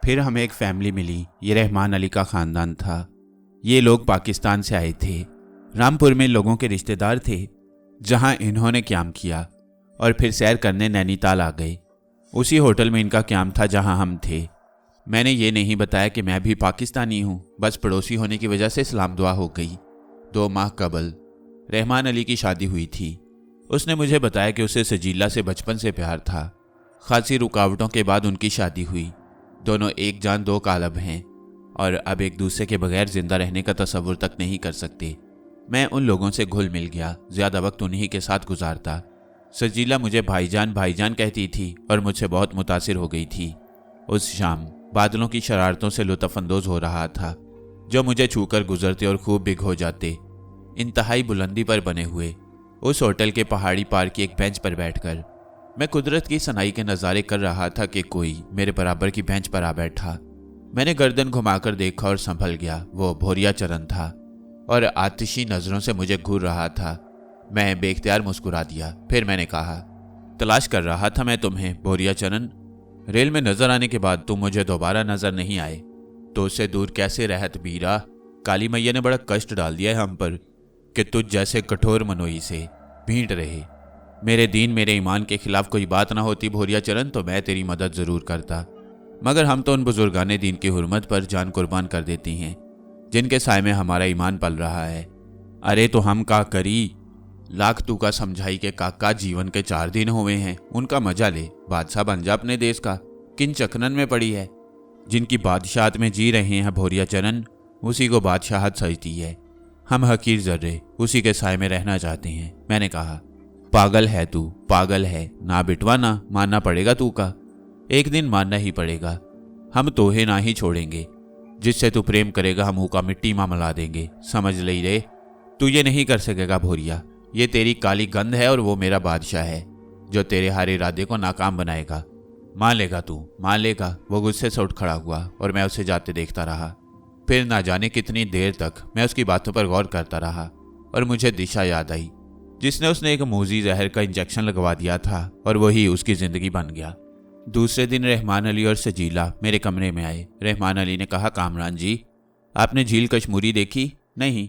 फिर हमें एक फैमिली मिली। ये रहमान अली का ख़ानदान था। ये लोग पाकिस्तान से आए थे। रामपुर में लोगों के रिश्तेदार थे जहां इन्होंने क़याम किया और फिर सैर करने नैनीताल आ गए। उसी होटल में इनका क़याम था जहां हम थे। मैंने ये नहीं बताया कि मैं भी पाकिस्तानी हूँ, बस पड़ोसी होने की वजह से सलाम दुआ हो गई। 2 माह कबल रहमान अली की शादी हुई थी। उसने मुझे बताया कि उसे सजीला से बचपन से प्यार था। खासी रुकावटों के बाद उनकी शादी हुई। दोनों एक जान दो कालब हैं और अब एक दूसरे के बगैर जिंदा रहने का तसव्वुर तक नहीं कर सकते। मैं उन लोगों से घुल मिल गया, ज़्यादा वक्त उन्हीं के साथ गुजारता। सजीला मुझे भाईजान भाईजान कहती थी और मुझसे बहुत मुतासिर हो गई थी। उस शाम बादलों की शरारतों से लुत्फ़अंदोज़ हो रहा था, जो मुझे छूकर गुजरते और खूब भिगो जाते। इंतहाई बुलंदी पर बने हुए उस होटल के पहाड़ी पार की एक बेंच पर बैठकर मैं कुदरत की सनाई के नज़ारे कर रहा था कि कोई मेरे बराबर की बेंच पर आ बैठा। मैंने गर्दन घुमाकर देखा और संभल गया। वो भोरिया चरण था और आतिशी नज़रों से मुझे घूर रहा था। मैं बेख्तियार मुस्कुरा दिया। फिर मैंने कहा, तलाश कर रहा था मैं तुम्हें भोरिया चरण। रेल में नजर आने के बाद तुम मुझे दोबारा नजर नहीं आए तो उससे दूर कैसे रहत बीरा। काली मैया ने बड़ा कष्ट डाल दिया है हम पर कि तुझ जैसे कठोर मनोई से भींट रहे। मेरे दीन मेरे ईमान के खिलाफ कोई बात ना होती भोरिया चरण तो मैं तेरी मदद ज़रूर करता, मगर हम तो उन बुजुर्गाने दीन की हुर्मत पर जान कुर्बान कर देती हैं जिनके साय में हमारा ईमान पल रहा है। अरे तो हम का करी, लाख तू का समझाई के काका जीवन के 4 दिन हुए हैं, उनका मजा ले, बादशाह बन जा अपने देश का। किन चकनन में पड़ी है, जिनकी बादशाहत में जी रहे हैं भोरिया चरण, उसी को बादशाहत सजती है। हम हकीर जर्रे उसी के साय में रहना चाहते हैं। मैंने कहा, पागल है तू, पागल है ना बिटवा, ना मानना पड़ेगा तू का। एक दिन मानना ही पड़ेगा। हम तोहे ना ही छोड़ेंगे। जिससे तू प्रेम करेगा हम का मिट्टी में मिला देंगे। समझ ले रे, तू ये नहीं कर सकेगा भोरिया। ये तेरी काली गंध है और वो मेरा बादशाह है जो तेरे हर इरादे को नाकाम बनाएगा। मान लेगा तू, मान लेगा। वो गुस्से से उठ खड़ा हुआ और मैं उसे जाते देखता रहा। फिर ना जाने कितनी देर तक मैं उसकी बातों पर गौर करता रहा और मुझे दिशा याद आई जिसने उसने एक मूजी जहर का इंजेक्शन लगवा दिया था और वही उसकी जिंदगी बन गया। दूसरे दिन रहमान अली और सजीला मेरे कमरे में आए। रहमान अली ने कहा, कामरान जी, आपने झील कश्मीरी देखी? नहीं,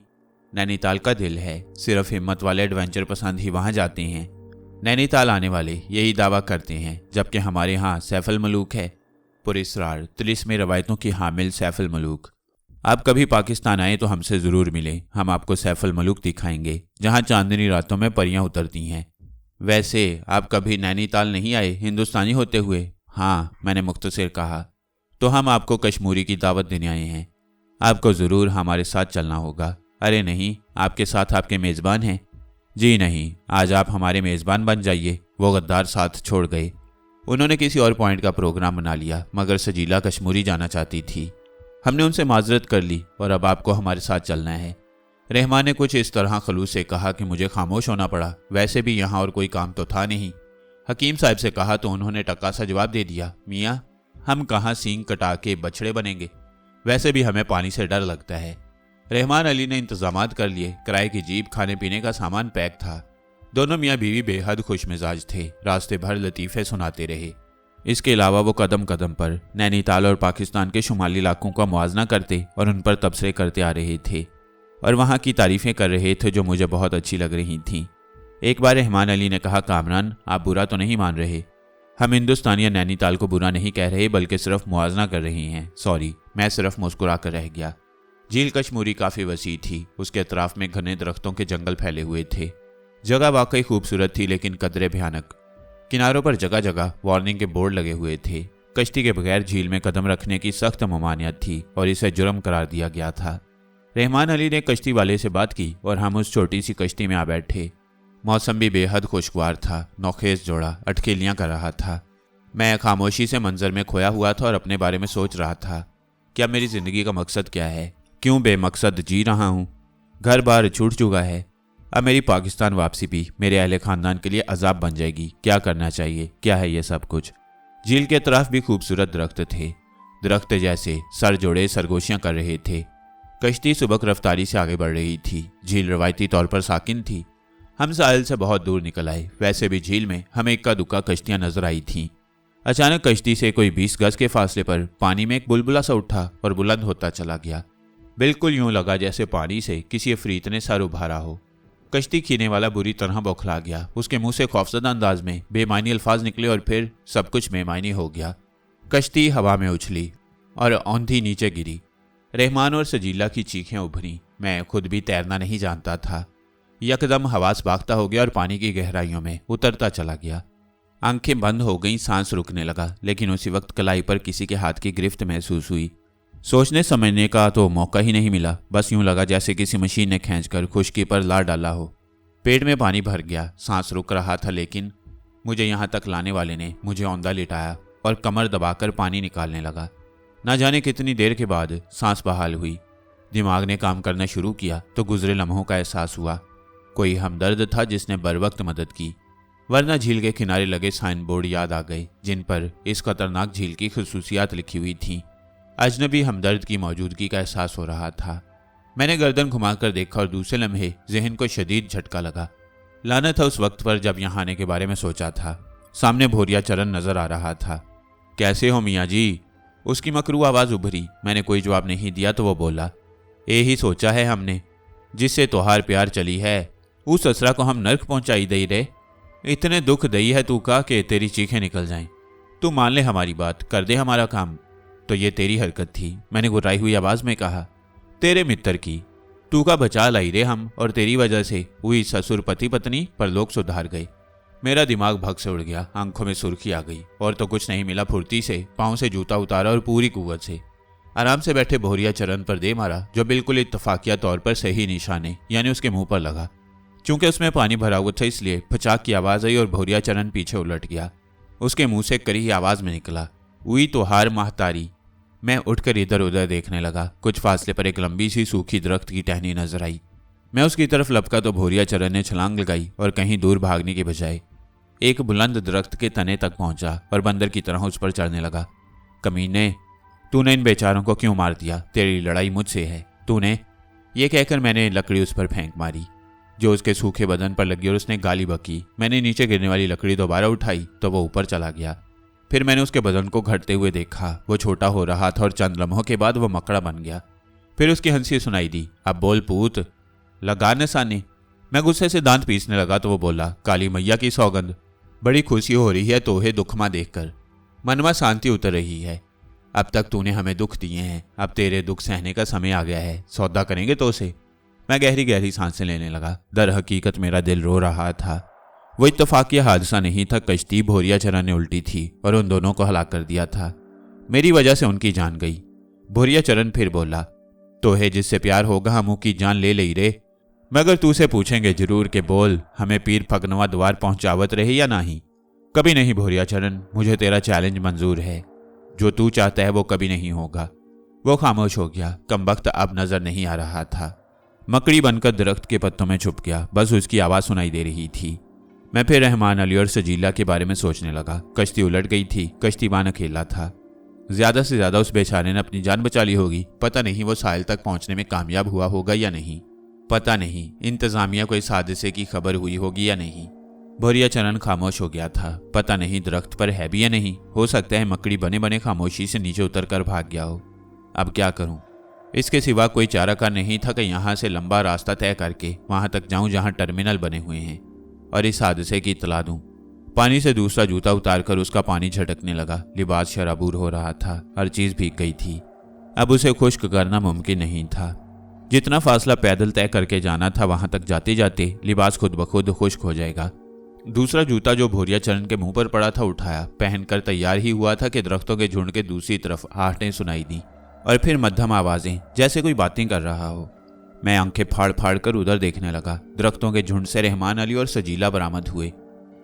नैनीताल का दिल है। सिर्फ हिम्मत वाले एडवेंचर पसंद ही वहाँ जाते हैं। नैनीताल आने वाले यही दावा करते हैं, जबकि हमारे यहाँ सैफुल मलूक है। पुरस्रार तिलिस्मी रवायतों की हामिल सैफुल मलूक। आप कभी पाकिस्तान आए तो हमसे ज़रूर मिलें। हम आपको सैफुल मलूक दिखाएंगे जहाँ चांदनी रातों में परियां उतरती हैं। वैसे आप कभी नैनीताल नहीं आए हिंदुस्तानी होते हुए? हाँ, मैंने मुख्तसर कहा। तो हम आपको कश्मीरी की दावत देने आए हैं। आपको ज़रूर हमारे साथ चलना होगा। अरे नहीं, आपके साथ आपके मेज़बान हैं। जी नहीं, आज आप हमारे मेज़बान बन जाइए। वो गद्दार साथ छोड़ गए। उन्होंने किसी और पॉइंट का प्रोग्राम बना लिया, मगर सजीला कश्मीरी जाना चाहती थी। हमने उनसे माजरत कर ली और अब आपको हमारे साथ चलना है। रहमान ने कुछ इस तरह खलूस से कहा कि मुझे खामोश होना पड़ा। वैसे भी यहाँ और कोई काम तो था नहीं। हकीम साहब से कहा तो उन्होंने टक्का सा जवाब दे दिया, मियाँ हम कहाँ सींग कटा के बछड़े बनेंगे। वैसे भी हमें पानी से डर लगता है। रहमान अली ने इंतजामात कर लिए। किराए की जीप, खाने पीने का सामान पैक था। दोनों मियाँ बीवी बेहद खुश मिजाज थे। रास्ते भर लतीफ़े सुनाते रहे। इसके अलावा वो कदम कदम पर नैनीताल और पाकिस्तान के शुमाली इलाकों का मुआवजा करते और उन पर तबसरे करते आ रहे थे और वहाँ की तारीफ़ें कर रहे थे जो मुझे बहुत अच्छी लग रही थीं। एक बार रहमान अली ने कहा, कामरान आप बुरा तो नहीं मान रहे? हम हिंदुस्तानी नैनीताल को बुरा नहीं कह रहे, बल्कि सिर्फ मुआवजा कर रहे हैं। सॉरी, मैं सिर्फ मुस्कुरा कर रह गया। झील कश्मीरी काफ़ी वसी थी। उसके अतराफ में घने दरख्तों के जंगल फैले हुए थे। जगह वाकई खूबसूरत थी, लेकिन कदरे भयानक। किनारों पर जगह जगह वार्निंग के बोर्ड लगे हुए थे। कश्ती के बगैर झील में कदम रखने की सख्त ममानियत थी और इसे जुर्म करार दिया गया था। रहमान अली ने कश्ती वाले से बात की और हम उस छोटी सी कश्ती में आ बैठे। मौसम भी बेहद खुशगवार था। नौखेज जोड़ा अटखेलियाँ कर रहा था। मैं खामोशी से मंजर में खोया हुआ था और अपने बारे में सोच रहा था, क्या मेरी ज़िंदगी का मकसद क्या है? क्यों बेमकसद जी रहा हूँ? घर बार छूट चुका है। अब मेरी पाकिस्तान वापसी भी मेरे अहले ख़ानदान के लिए अजाब बन जाएगी। क्या करना चाहिए? क्या है ये सब कुछ? झील के तरफ भी खूबसूरत दरख्त थे। दरख्त जैसे सर जोड़े सरगोशियाँ कर रहे थे। कश्ती सुबह रफ्तारी से आगे बढ़ रही थी। झील रवायती तौर पर साकिन थी। हम साहिल से बहुत दूर निकल आए। वैसे भी झील में हमें इक्का दुक्का कश्तियाँ नजर आई थीं। अचानक कश्ती से कोई 20 गज के फासले पर पानी में एक बुलबुला सा उठा और बुलंद होता चला गया। बिल्कुल यूं लगा जैसे पानी से किसी अफरीत ने सर उभारा हो। कश्ती खींचने वाला बुरी तरह बौखला गया। उसके मुंह से खौफजदा अंदाज में बेमानी अल्फाज निकले और फिर सब कुछ बेमानी हो गया। कश्ती हवा में उछली और औंधी नीचे गिरी। रहमान और सजीला की चीखें उभरी। मैं खुद भी तैरना नहीं जानता था। यकदम हवास बाख्ता हो गया और पानी की गहराइयों में उतरता चला गया। आंखें बंद हो गईं, सांस रुकने लगा, लेकिन उसी वक्त कलाई पर किसी के हाथ की गिरफ्त महसूस हुई। सोचने समझने का तो मौका ही नहीं मिला। बस यूं लगा जैसे किसी मशीन ने खींचकर खुश्की पर ला डाला हो। पेट में पानी भर गया, सांस रुक रहा था, लेकिन मुझे यहाँ तक लाने वाले ने मुझे औंधा लिटाया और कमर दबाकर पानी निकालने लगा। ना जाने कितनी देर के बाद सांस बहाल हुई। दिमाग ने काम करना शुरू किया तो गुजरे लम्हों का एहसास हुआ। कोई हमदर्द था जिसने बरवक्त मदद की, वरना झील के किनारे लगे साइन बोर्ड याद आ गए जिन पर इस खतरनाक झील की खुसूसियात लिखी हुई थीं। अजनबी हमदर्द की मौजूदगी का एहसास हो रहा था। मैंने गर्दन घुमाकर देखा और दूसरे लम्हे जहन को शदीद झटका लगा। लानत था उस वक्त पर जब यहाँ आने के बारे में सोचा था। सामने भोरिया चरण नजर आ रहा था। कैसे हो मियाँ जी? उसकी मकरू आवाज़ उभरी। मैंने कोई जवाब नहीं दिया तो वो बोला, यही सोचा है हमने, जिससे तोहार प्यार चली है उस असरा को हम नर्क पहुंचाई दई रे। इतने दुख दई है तू का कि तेरी चीखें निकल जाएं। तू मान ले हमारी बात, कर दे हमारा काम। तो ये तेरी हरकत थी, मैंने गुर्राई हुई आवाज में कहा। तेरे मित्र की, तू का बचा लाई रे हम, और तेरी वजह से हुई ससुर पति पत्नी पर लोग सुधार गए। मेरा दिमाग भग से उड़ गया, आंखों में सुर्खी आ गई और तो कुछ नहीं मिला। फुर्ती से पाँव से जूता उतारा और पूरी कुव्वत से आराम से बैठे भोरिया चरण पर दे मारा, जो बिल्कुल इत्तफाकिया तौर पर सही निशाने यानी उसके मुंह पर लगा। चूंकि उसमें पानी भरा हुआ था इसलिए फचाक की आवाज आई और भोरिया चरण पीछे उलट गया। उसके मुंह से करी आवाज में निकला, हुई तो हार महतारी। मैं उठकर इधर उधर देखने लगा। कुछ फासले पर एक लंबी सी सूखी दरख्त की टहनी नजर आई। मैं उसकी तरफ लपका तो भोरिया चरण ने छलांग लगाई और कहीं दूर भागने के बजाय एक बुलंद दरख्त के तने तक पहुंचा और बंदर की तरह उस पर चढ़ने लगा। कमीने, तूने इन बेचारों को क्यों मार दिया? तेरी लड़ाई मुझसे है। तूने, ये कहकर मैंने लकड़ी उस पर फेंक मारी जो उसके सूखे बदन पर लगी और उसने गाली बकी। मैंने नीचे गिरने वाली लकड़ी दोबारा उठाई तो वो ऊपर चला गया। फिर मैंने उसके बदन को घटते हुए देखा। वो छोटा हो रहा था और चंद लम्हों के बाद वो मकड़ा बन गया। फिर उसकी हंसी सुनाई दी, अब बोल पूत, लगा निशाने। मैं गुस्से से दांत पीसने लगा तो वो बोला, काली मैया की सौगंध, बड़ी खुशी हो रही है तोहे दुखमा देखकर, मनवा शांति उतर रही है। अब तक तूने हमें दुख दिए हैं, अब तेरे दुख सहने का समय आ गया है। सौदा करेंगे तो से। मैं गहरी गहरी सांसें लेने लगा। दर हकीकत मेरा दिल रो रहा था। वो इत्तफाकिया हादसा नहीं था। कश्ती भोरिया चरण ने उल्टी थी और उन दोनों को हलाक कर दिया था। मेरी वजह से उनकी जान गई। भोरिया चरण फिर बोला, तोहे जिससे प्यार होगा हम की जान ले लई रे, मगर तू से पूछेंगे जरूर के बोल हमें पीर फगनवा द्वार पहुंचावत रहे या नहीं? कभी नहीं भोरिया चरण, मुझे तेरा चैलेंज मंजूर है। जो तू चाहता है वो कभी नहीं होगा। वो खामोश हो गया। कमबख्त अब नजर नहीं आ रहा था। मकड़ी बनकर दरख्त के पत्तों में छुप गया। बस उसकी आवाज सुनाई दे रही थी। मैं फिर रहमान अली और सजीला के बारे में सोचने लगा। कश्ती उलट गई थी। कश्तीबान अकेला था। ज्यादा से ज्यादा उस बेचारे ने अपनी जान बचा ली होगी। पता नहीं वो साहिल तक पहुंचने में कामयाब हुआ होगा या नहीं। पता नहीं इंतजामिया को इस हादसे की खबर हुई होगी या नहीं। भोरिया चरण खामोश हो गया था। पता नहीं दरख्त पर है भी या नहीं। हो सकता है मकड़ी बने बने खामोशी से नीचे उतर कर भाग गया हो। अब क्या करूं? इसके सिवा कोई चाराकार नहीं था कि यहाँ से लंबा रास्ता तय करके वहां तक जाऊं जहां टर्मिनल बने हुए हैं और इस हादसे की इतला दूं। पानी से दूसरा जूता उतारकर उसका पानी झटकने लगा। लिबास शराबूर हो रहा था। हर चीज भीग गई थी। अब उसे खुश्क करना मुमकिन नहीं था। जितना फासला पैदल तय करके जाना था वहां तक जाते जाते लिबास खुद ब खुद खुश्क हो जाएगा। दूसरा जूता जो भोरिया चरण के मुंह पर पड़ा था उठाया। पहनकर तैयार ही हुआ था कि दरख्तों के झुंड के दूसरी तरफ आहटें सुनाई दी और फिर मध्यम आवाजें, जैसे कोई बातें कर रहा हो। मैं आंखें फाड़ फाड़ कर उधर देखने लगा। दरख्तों के झुंड से रहमान अली और सजीला बरामद हुए।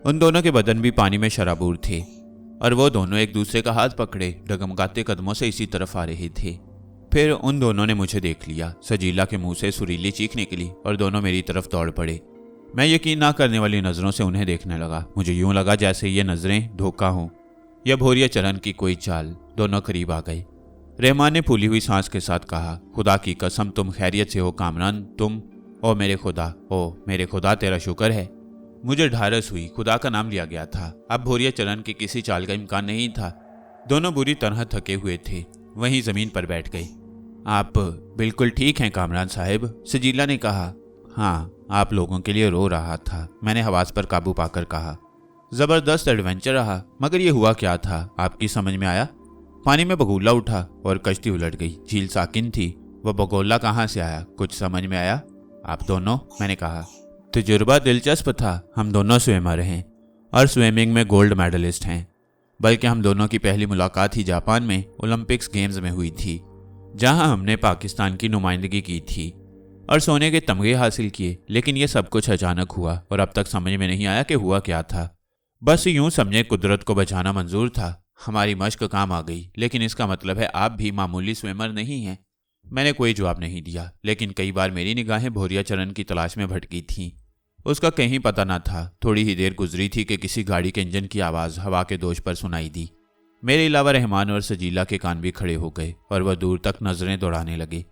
उन दोनों के बदन भी पानी में शराबूर थे और वो दोनों एक दूसरे का हाथ पकड़े डगमगाते कदमों से इसी तरफ आ रहे थे। फिर उन दोनों ने मुझे देख लिया। सजीला के मुंह से सुरीली चीख निकली और दोनों मेरी तरफ दौड़ पड़े। मैं यकीन ना करने वाली नजरों से उन्हें देखने लगा। मुझे यूं लगा जैसे ये नजरें धोखा हों या भोरिया चरण की कोई चाल। दोनों करीब आ गए। रहमान ने फूली हुई सांस के साथ कहा, खुदा की कसम तुम खैरियत से हो कामरान? तुम? ओ मेरे खुदा तेरा शुक्र है। मुझे ढारस हुई, खुदा का नाम लिया गया था। अब भोरिया चरण के किसी चाल का इम्कान नहीं था। दोनों बुरी तरह थके हुए थे, वहीं जमीन पर बैठ गए। आप बिल्कुल ठीक हैं कामरान साहब, सजीला ने कहा। हाँ, आप लोगों के लिए रो रहा था, मैंने हवास पर काबू पाकर कहा। जबरदस्त एडवेंचर रहा, मगर ये हुआ क्या था, आपकी समझ में आया? पानी में बगोला उठा और कश्ती उलट गई। झील साकिन थी, वह बगोला कहाँ से आया, कुछ समझ में आया? आप दोनों, मैंने कहा। तजुर्बा दिलचस्प था। हम दोनों स्विमर हैं और स्विमिंग में गोल्ड मेडलिस्ट हैं। बल्कि हम दोनों की पहली मुलाकात ही जापान में ओलंपिक्स गेम्स में हुई थी, जहां हमने पाकिस्तान की नुमाइंदगी की थी और सोने के तमगे हासिल किए। लेकिन यह सब कुछ अचानक हुआ और अब तक समझ में नहीं आया कि हुआ क्या था। बस यूं समझे कुदरत को बचाना मंजूर था। हमारी मश्क काम आ गई। लेकिन इसका मतलब है आप भी मामूली स्विमर नहीं हैं। मैंने कोई जवाब नहीं दिया, लेकिन कई बार मेरी निगाहें भोरिया चरण की तलाश में भटकी थीं। उसका कहीं पता न था। थोड़ी ही देर गुजरी थी कि किसी गाड़ी के इंजन की आवाज़ हवा के दोष पर सुनाई दी। मेरे अलावा रहमान और सजीला के कान भी खड़े हो गए और वह दूर तक नजरें दौड़ाने लगे।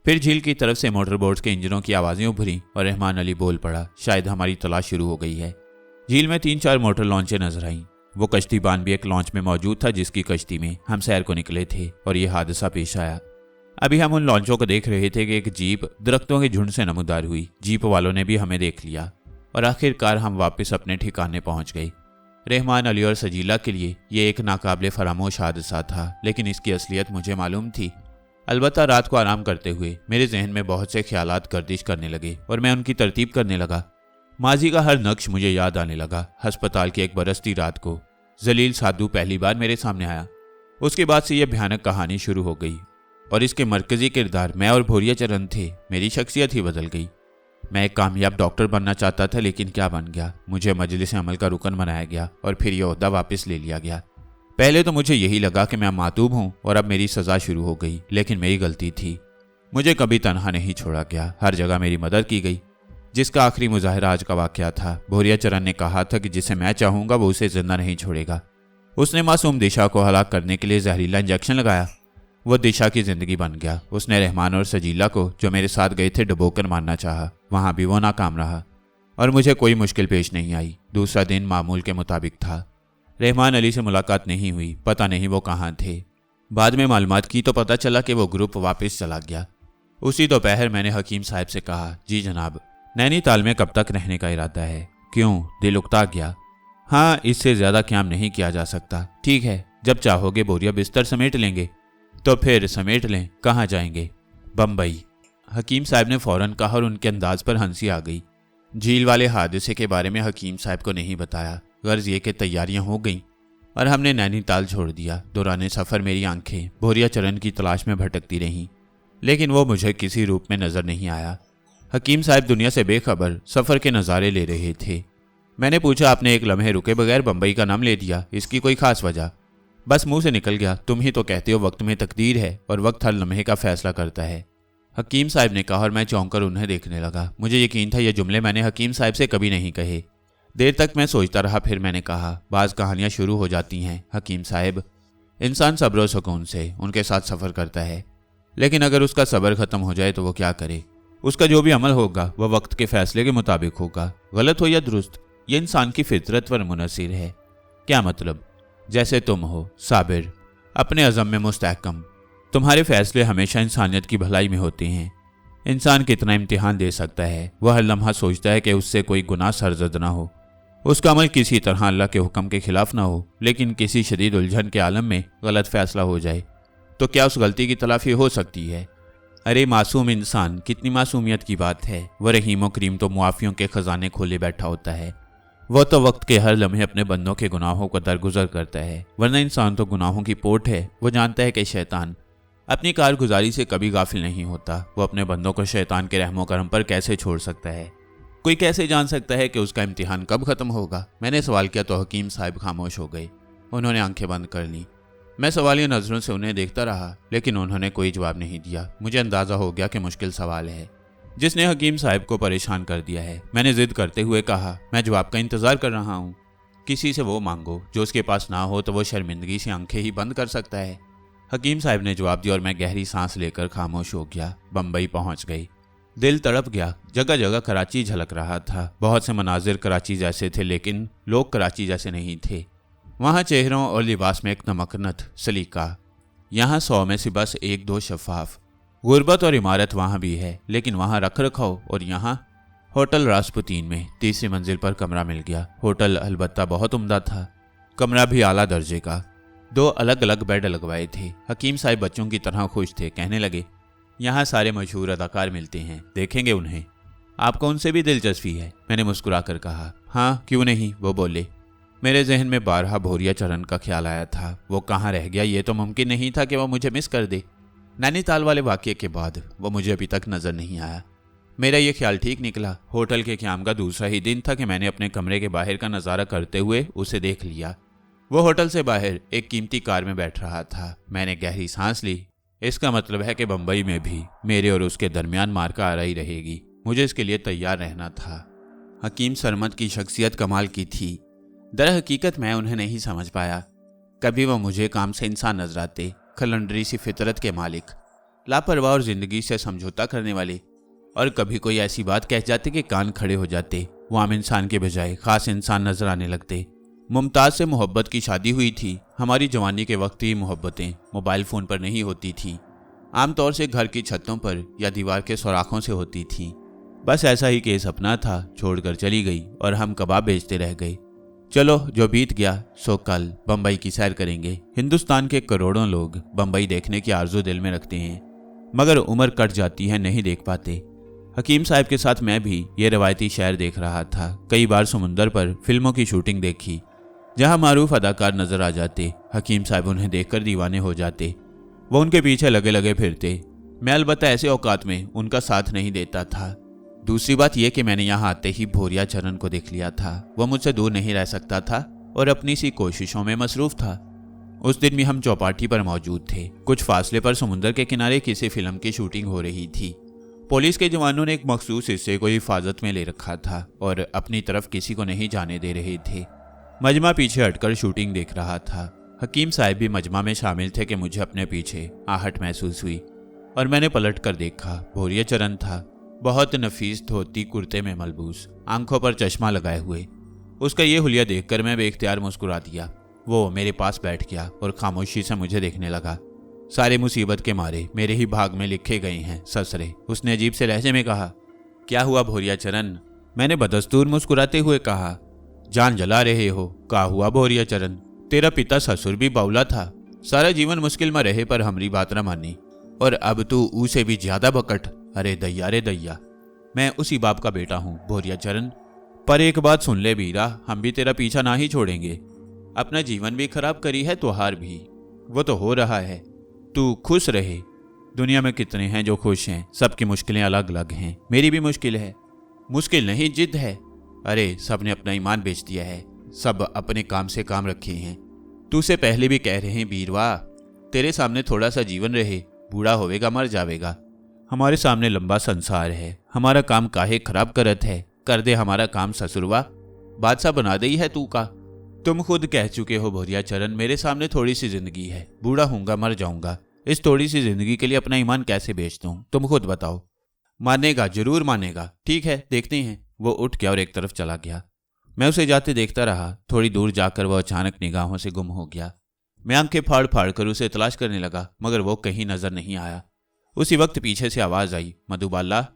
फिर झील की तरफ से मोटर बोट्स के इंजनों की आवाज़ें उभरी और रहमान अली बोल पड़ा, शायद हमारी तलाश शुरू हो गई है। झील में 3-4 मोटर लॉन्चें नजर आईं। वो कश्तीबान भी एक लॉन्च में मौजूद था, जिसकी कश्ती में हम सैर को निकले थे और ये हादसा पेश आया। अभी हम उन लॉन्चों को देख रहे थे कि एक जीप दरख्तों के झुंड से नमूदार हुई। जीप वालों ने भी हमें देख लिया और आखिरकार हम वापस अपने ठिकाने पहुंच गए। रहमान अली और सजीला के लिए ये एक नाकाबिले फरामोश हादसा था, लेकिन इसकी असलियत मुझे मालूम थी। अलबत्ता रात को आराम करते हुए मेरे जहन में बहुत से ख्यालात गर्दिश करने लगे और मैं उनकी तरतीब करने लगा। माजी का हर नक्श मुझे याद आने लगा। अस्पताल की एक बरसती रात को जलील साधु पहली बार मेरे सामने आया। उसके बाद से यह भयानक कहानी शुरू हो गई और इसके मरकजी किरदार मैं और भोरिया चरण थे। मेरी शख्सियत ही बदल गई। मैं एक कामयाब डॉक्टर बनना चाहता था, लेकिन क्या बन गया। मुझे मजलिस अमल का रुकन बनाया गया और फिर यह ओहदा वापस ले लिया गया। पहले तो मुझे यही लगा कि मैं मातूब हूं और अब मेरी सज़ा शुरू हो गई, लेकिन मेरी गलती थी। मुझे कभी तनहा नहीं छोड़ा गया, हर जगह मेरी मदद की गई। जिसका आखिरी मुजाहिरा आज का वाकया था। भोरिया चरण ने कहा था कि जिसे मैं चाहूंगा वो उसे जिंदा नहीं छोड़ेगा। उसने मासूम दिशा को हलाक करने के लिए जहरीला इंजेक्शन लगाया। वो दिशा की जिंदगी बन गया। उसने रहमान और सजीला को, जो मेरे साथ गए थे, डुबोकर मारना चाहा। वहां भी वो नाकाम रहा और मुझे कोई मुश्किल पेश नहीं आई। दूसरा दिन मामूल के मुताबिक था। रहमान अली से मुलाकात नहीं हुई, पता नहीं वो कहाँ थे। बाद में मालूमात की तो पता चला कि वो ग्रुप वापस चला गया। उसी दोपहर मैंने हकीम साहब से कहा, जी जनाब, नैनीताल में कब तक रहने का इरादा है? क्यों? दिल उकता गया। हाँ, इससे ज्यादा क्याम नहीं किया जा सकता। ठीक है, जब चाहोगे बोरिया बिस्तर समेट लेंगे। तो फिर समेट लें। कहाँ जाएंगे? बम्बई। हकीम साहब ने फौरन कहा और उनके अंदाज पर हंसी आ गई। झील वाले हादसे के बारे में हकीम साहब को नहीं बताया। गर्ज ये कि तैयारियां हो गईं और हमने नैनीताल छोड़ दिया। दौरान सफ़र मेरी आंखें भोरिया चरण की तलाश में भटकती रहीं, लेकिन वो मुझे किसी रूप में नजर नहीं आया। हकीम साहब दुनिया से बेखबर सफ़र के नज़ारे ले रहे थे। मैंने पूछा, आपने एक लम्हे रुके बगैर बम्बई का नाम ले दिया, इसकी कोई खास वजह? बस मुंह से निकल गया। तुम ही तो कहते हो वक्त में तकदीर है और वक्त हर लम्हे का फैसला करता है, हकीम साहब ने कहा और मैं चौंक कर उन्हें देखने लगा। मुझे यकीन था ये जुमले मैंने हकीम साहब से कभी नहीं कहे। देर तक मैं सोचता रहा, फिर मैंने कहा, बाज़ कहानियाँ शुरू हो जाती हैं हकीम साहब। इंसान सब्र और सुकून से उनके साथ सफ़र करता है, लेकिन अगर उसका सब्र ख़त्म हो जाए तो वो क्या करे? उसका जो भी अमल होगा वह वक्त के फैसले के मुताबिक होगा, गलत हो या दुरुस्त। ये इंसान की फितरत पर मुनसिर है। क्या मतलब? जैसे तुम हो साबिर, अपने अज़म में मुस्तहकम, तुम्हारे फैसले हमेशा इंसानियत की भलाई में होते हैं। इंसान कितना इम्तिहान दे सकता है? वह हर लम्हा सोचता है कि उससे कोई गुनाह सरजद ना हो, उसका अमल किसी तरह अल्लाह के हुक्म के खिलाफ ना हो, लेकिन किसी शदीद उलझन के आलम में गलत फैसला हो जाए तो क्या उस गलती की तलाफी हो सकती है? अरे मासूम इंसान, कितनी मासूमियत की बात है। वह रहीम व करीम तो मुआफ़ियों के ख़जाने खोले बैठा होता है। वह तो वक्त के हर लम्हे अपने बंदों के गुनाहों को दरगुजर करता है, वरना इंसान तो गुनाहों की पोट है। वो जानता है कि शैतान अपनी कारगुजारी से कभी गाफिल नहीं होता। वो अपने बंदों को शैतान के रहमो करम पर कैसे छोड़ सकता है? कोई कैसे जान सकता है कि उसका इम्तिहान कब ख़त्म होगा? मैंने सवाल किया तो हकीम साहब खामोश हो गए। उन्होंने आंखें बंद कर लीं। मैं सवालिया नज़रों से उन्हें देखता रहा, लेकिन उन्होंने कोई जवाब नहीं दिया। मुझे अंदाज़ा हो गया कि मुश्किल सवाल है जिसने हकीम साहब को परेशान कर दिया है। मैंने जिद करते हुए कहा, मैं जवाब का इंतज़ार कर रहा हूँ। किसी से वो मांगो जो उसके पास ना हो तो वो शर्मिंदगी से आंखें ही बंद कर सकता है। हकीम साहब ने जवाब दिया और मैं गहरी सांस लेकर खामोश हो गया। बम्बई पहुँच गई। दिल तड़प गया। जगह जगह कराची झलक रहा था। बहुत से मनाजिर कराची जैसे थे, लेकिन लोग कराची जैसे नहीं थे। वहाँ चेहरों और लिबास में एक नमकनत सलीका, यहाँ 100 में से बस 1-2 शफाफ। गुर्बत और इमारत वहाँ भी है, लेकिन वहाँ रख रखाव। और यहाँ होटल रासपुतीन में 3री मंजिल पर कमरा मिल गया। होटल अलबत्ता बहुत उम्दा था, कमरा भी आला दर्जे का। 2 अलग अलग बेड लगवाए थे। हकीम साहब बच्चों की तरह खुश थे। कहने लगे, यहाँ सारे मशहूर अदाकार मिलते हैं, देखेंगे उन्हें। आपको उनसे भी दिलचस्पी है? मैंने मुस्कुरा कर कहा। हाँ, क्यों नहीं, वो बोले। मेरे जहन में बारहा भोरिया चरण का ख्याल आया था। वो कहाँ रह गया? ये तो मुमकिन नहीं था कि वह मुझे मिस कर दे। नैनीताल वाले वाक़ये के बाद वो मुझे अभी तक नज़र नहीं आया। मेरा ये ख्याल ठीक निकला। होटल के क़याम का दूसरा ही दिन था कि मैंने अपने कमरे के बाहर का नज़ारा करते हुए उसे देख लिया। वो होटल से बाहर एक कीमती कार में बैठ रहा था। मैंने गहरी सांस ली। इसका मतलब है कि बम्बई में भी मेरे और उसके दरमियान मार्का आ रही रहेगी। मुझे इसके लिए तैयार रहना था। हकीम सरमद की शख्सियत कमाल की थी। दर हकीकत मैं उन्हें नहीं समझ पाया। कभी वह मुझे काम से इंसान नजर आते, खलंडरी सी फितरत के मालिक, लापरवाह और जिंदगी से समझौता करने वाले, और कभी कोई ऐसी बात कह जाते कि कान खड़े हो जाते। वो आम इंसान के बजाय खास इंसान नजर आने लगते। मुमताज़ से मोहब्बत की शादी हुई थी। हमारी जवानी के वक्त ही मोहब्बतें मोबाइल फ़ोन पर नहीं होती थीं, आमतौर से घर की छतों पर या दीवार के सुराखों से होती थीं। बस ऐसा ही केस अपना था। छोड़कर चली गई और हम कबाब बेचते रह गए। चलो, जो बीत गया सो कल बम्बई की सैर करेंगे। हिंदुस्तान के करोड़ों लोग बम्बई देखने की आरजू दिल में रखते हैं, मगर उम्र कट जाती है, नहीं देख पाते। हकीम साहब के साथ मैं भी ये रवायती शहर देख रहा था। कई बार समुंदर पर फिल्मों की शूटिंग देखी, जहां मारूफ अदाकार नजर आ जाते। हकीम साहब उन्हें देखकर दीवाने हो जाते। वो उनके पीछे लगे लगे फिरते। मैं अलबत्ता ऐसे औकात में उनका साथ नहीं देता था। दूसरी बात यह कि मैंने यहाँ आते ही भोरिया चरण को देख लिया था। वह मुझसे दूर नहीं रह सकता था और अपनी सी कोशिशों में मसरूफ था। उस दिन भी हम चौपाटी पर मौजूद थे। कुछ फासले पर समुंदर के किनारे किसी फिल्म की शूटिंग हो रही थी। पुलिस के जवानों ने एक मखसूस हिस्से को हिफाजत में ले रखा था और अपनी तरफ किसी को नहीं जाने दे रहे थे। मजमा पीछे हटकर शूटिंग देख रहा था। हकीम साहब भी मजमा में शामिल थे कि मुझे अपने पीछे आहट महसूस हुई और मैंने पलट कर देखा। भोरिया चरण था, बहुत नफीस धोती कुर्ते में मलबूस, आंखों पर चश्मा लगाए हुए। उसका ये हुलिया देखकर मैं बेख्तियार मुस्कुरा दिया। वो मेरे पास बैठ गया और खामोशी से मुझे देखने लगा। सारे मुसीबत के मारे मेरे ही भाग में लिखे गए हैं ससरे, उसने अजीब से लहजे में कहा। क्या हुआ भोरिया चरण? मैंने बदस्तूर मुस्कुराते हुए कहा। जान जला रहे हो? क्या हुआ भोरिया चरण? तेरा पिता ससुर भी बाउला था, सारा जीवन मुश्किल में रहे पर हमारी बात न मानी, और अब तू उसे भी ज्यादा बकट। अरे दैया रे दैया, मैं उसी बाप का बेटा हूँ भोरिया चरण। पर एक बात सुन ले बीरा, हम भी तेरा पीछा ना ही छोड़ेंगे। अपना जीवन भी खराब करी है, त्योहार भी, वो तो हो रहा है। तू खुश रहे। दुनिया में कितने हैं जो खुश हैं, सबकी मुश्किलें अलग अलग हैं। मेरी भी मुश्किल है। मुश्किल नहीं, जिद है। अरे सब ने अपना ईमान बेच दिया है, सब अपने काम से काम रखे हैं। तू से पहले भी कह रहे हैं बीरवा, तेरे सामने थोड़ा सा जीवन रहे, बूढ़ा होवेगा मर जावेगा। हमारे सामने लंबा संसार है, हमारा काम काहे खराब करत है। कर दे हमारा काम ससुरवा, बादशाह बना दे ही है तू का। तुम खुद कह चुके हो भोरिया चरण, मेरे सामने थोड़ी सी जिंदगी है, बूढ़ा हूंगा मर जाऊंगा। इस थोड़ी सी जिंदगी के लिए अपना ईमान कैसे बेच दूं? तुम खुद बताओ। मानेगा, जरूर मानेगा। ठीक है, देखते हैं। वो उठ गया और एक तरफ चला गया। मैं उसे जाते देखता रहा। थोड़ी दूर जाकर वह अचानक निगाहों से गुम हो गया। मैं आंखें फाड़ फाड़ कर उसे तलाश करने लगा, मगर वो कहीं नजर नहीं आया। उसी वक्त पीछे से आवाज आई, मधुबाला।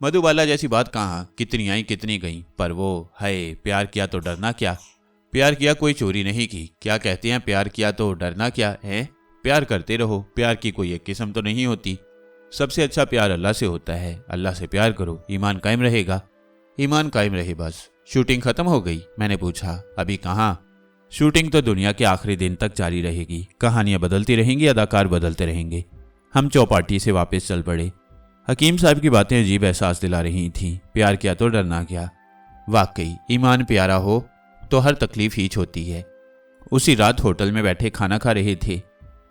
मधुबाला जैसी बात कहाँ, कितनी आई कितनी गई, पर वो है प्यार किया तो डरना क्या। प्यार किया कोई चोरी नहीं की। क्या कहते हैं, प्यार किया तो डरना क्या है। प्यार करते रहो, प्यार की कोई एक किस्म तो नहीं होती। सबसे अच्छा प्यार अल्लाह से होता है। अल्लाह से प्यार करो, ईमान कायम रहेगा। ईमान कायम रहे बस। शूटिंग खत्म हो गई? मैंने पूछा। अभी कहाँ, शूटिंग तो दुनिया के आखिरी दिन तक जारी रहेगी। कहानियां बदलती रहेंगी, अदाकार बदलते रहेंगे। हम चौपाटी से वापस चल पड़े। हकीम साहब की बातें अजीब एहसास दिला रही थीं। प्यार किया तो डरना क्या। वाकई ईमान प्यारा हो तो हर तकलीफ ही होती है। उसी रात होटल में बैठे खाना खा रहे थे।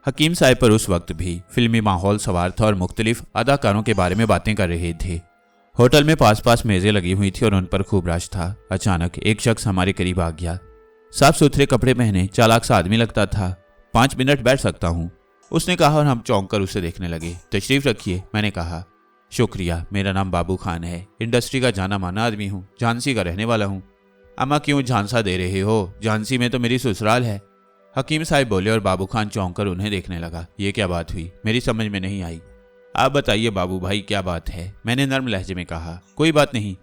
हकीम साहब पर उस वक्त भी फिल्मी माहौल सवार था और मुख्तलिफ अदाकारों के बारे में बातें कर रहे थे। होटल में पास पास मेजें लगी हुई थी और उन पर खूब रश था। अचानक एक शख्स हमारे करीब आ गया। साफ सुथरे कपड़े पहने चालाक सा आदमी लगता था। 5 मिनट बैठ सकता हूँ, उसने कहा और हम चौंक कर उसे देखने लगे। तशरीफ रखिए, मैंने कहा। शुक्रिया, मेरा नाम बाबू खान है, इंडस्ट्री का जाना माना आदमी हूँ, झांसी का रहने वाला हूँ। अम्मा क्यों झांसा दे रहे हो, झांसी में तो मेरी ससुराल है। हकीम साहब बोले और बाबू खान चौंक कर उन्हें देखने लगा। ये क्या बात हुई, मेरी समझ में नहीं आई। आप बताइए बाबू भाई, क्या बात है, मैंने नर्म लहजे में कहा। कोई बात नहीं,